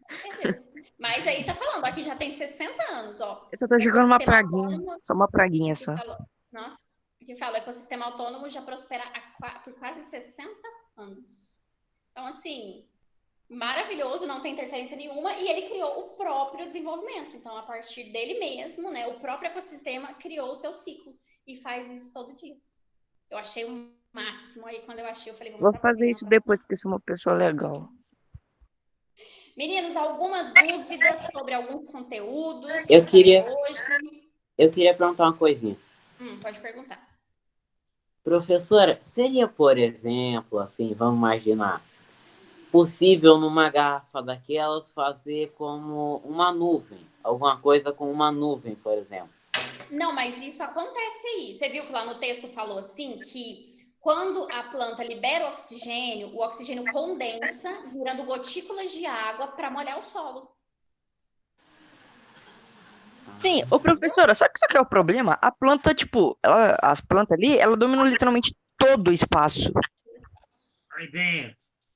Perdeu. Mas aí tá falando, aqui já tem 60 anos, ó. Eu só tô jogando uma praguinha. Só uma praguinha só. Nossa, aqui fala, o ecossistema autônomo já prospera por quase 60 anos. Então, assim, maravilhoso, não tem interferência nenhuma, e ele criou o próprio desenvolvimento. Então, a partir dele mesmo, né, o próprio ecossistema criou o seu ciclo e faz isso todo dia. Eu achei o máximo. Aí, quando eu achei, eu falei, vou fazer isso depois, porque sou uma pessoa legal. Meninos, alguma dúvida sobre algum conteúdo? Eu queria perguntar uma coisinha. Pode perguntar. Professora, seria, por exemplo, assim, vamos imaginar, possível numa garrafa daquelas fazer como uma nuvem, alguma coisa com uma nuvem, por exemplo? Não, mas isso acontece aí. Você viu que lá no texto falou assim que quando a planta libera o oxigênio condensa, virando gotículas de água para molhar o solo. Sim, ô professora, só que isso aqui é o problema. A planta, tipo, as plantas ali, ela dominam literalmente todo o espaço.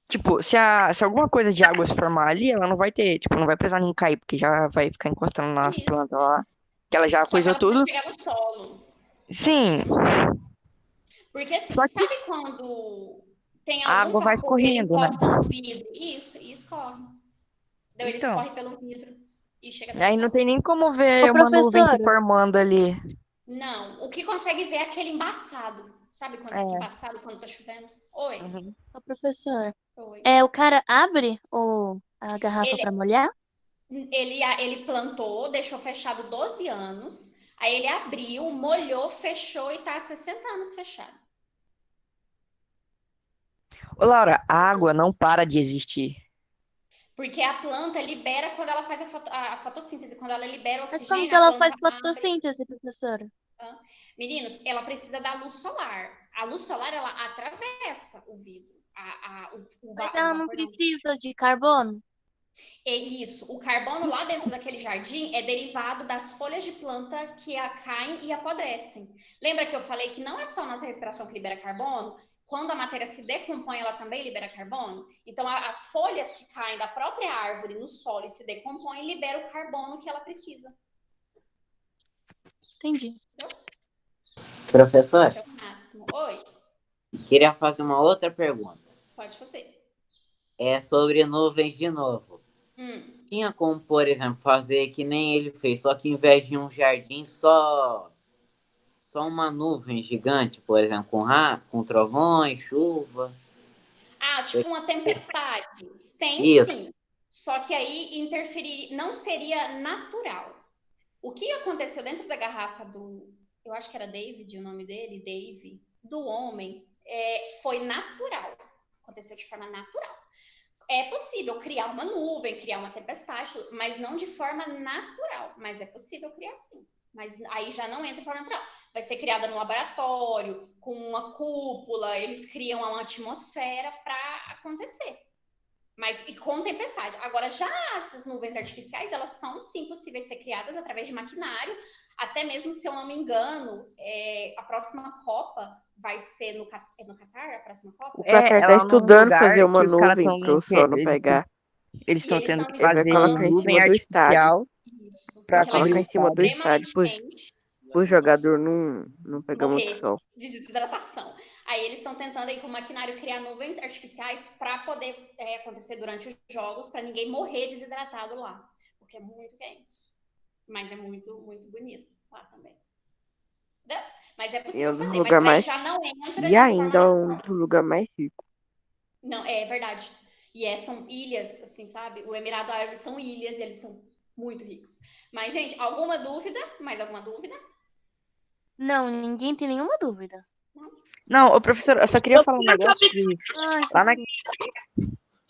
Tipo, se alguma coisa de água se formar ali, ela não vai ter, tipo, não vai precisar nem cair, porque já vai ficar encostando nas plantas lá. Que ela já coisou tudo. Chegar no solo. Sim. Porque assim, sabe quando tem a água vai escorrendo, né? No vidro? Isso, e escorre. Então, ele escorre pelo vidro e chega no aí solo. não tem nem como ver uma nuvem se formando ali. Não, o que consegue ver é aquele embaçado. Sabe quando fica É. embaçado quando tá chovendo? Oi, Uhum. Ô, professor, oi. o cara abre a garrafa Ele, pra molhar? ele plantou, deixou fechado 12 anos, aí ele abriu, molhou, fechou e tá há 60 anos fechado. Ô, Laura, a água não para de existir. Porque a planta libera quando ela faz a fotossíntese. Quando ela libera o Mas como que oxigênio, a ela planta faz abre. fotossíntese, professora? Meninos, ela precisa da luz solar. A luz solar, ela atravessa o vidro. Mas O ela não vapor não. precisa de carbono? É isso. O carbono lá dentro daquele jardim é derivado das folhas de planta que caem e apodrecem. Lembra que eu falei que não é só nossa respiração que libera carbono? Quando a matéria se decompõe, ela também libera carbono. Então, as folhas que caem da própria árvore no solo e se decompõem, liberam o carbono que ela precisa. Entendi. Professor, Esse é o máximo. Oi, queria fazer uma outra pergunta. pode fazer. É sobre nuvens de novo. Tinha como, por exemplo, fazer que nem ele fez, só que em vez de um jardim, só uma nuvem gigante, por exemplo, com trovões, chuva. Tipo uma tempestade. Tem Isso. sim. Só que aí interferir não seria natural. O que aconteceu dentro da garrafa do. Eu acho que era David o nome dele, Dave, do homem, foi natural. Aconteceu de forma natural. É possível criar uma nuvem, criar uma tempestade, mas não de forma natural. Mas é possível criar sim. Mas aí já não entra de forma natural. Vai ser criada no laboratório, com uma cúpula, eles criam uma atmosfera para acontecer. Mas e com tempestade. Agora, já essas nuvens artificiais, elas são sim possíveis ser criadas através de maquinário. Até mesmo, se eu não me engano, a próxima Copa vai ser no Catar, a próxima O Copa? Qatar É tá lá num estudando lugar fazer que uma os caras nuvem estão pro sol não pegar. eles E estão eles tendo estão que Ele vai fazer colocar em estudando nuvem cima do estádio. artificial isso, para Vai porque lá cobrir colocar o em cima do estádio. estádio extremamente quente, pro jogador não pegar muito morrer sol. de desidratação. Aí eles estão tentando aí com o maquinário criar nuvens artificiais para poder acontecer durante os jogos, para ninguém morrer desidratado lá, porque é muito quente. Mas é muito, muito bonito lá também. Entendeu? Mas é E é possível um dos fazer, mas lugares aí mais. já não entra E de forma ainda é um natural. dos lugares mais ricos. Não, é verdade. E são ilhas, assim, sabe? O Emirado Árabe são ilhas e eles são muito ricos. Mas, gente, alguma dúvida? Mais alguma dúvida? Não, ninguém tem nenhuma dúvida. Não, ô professor, eu só queria falar um negócio que Ai, lá na, socorro.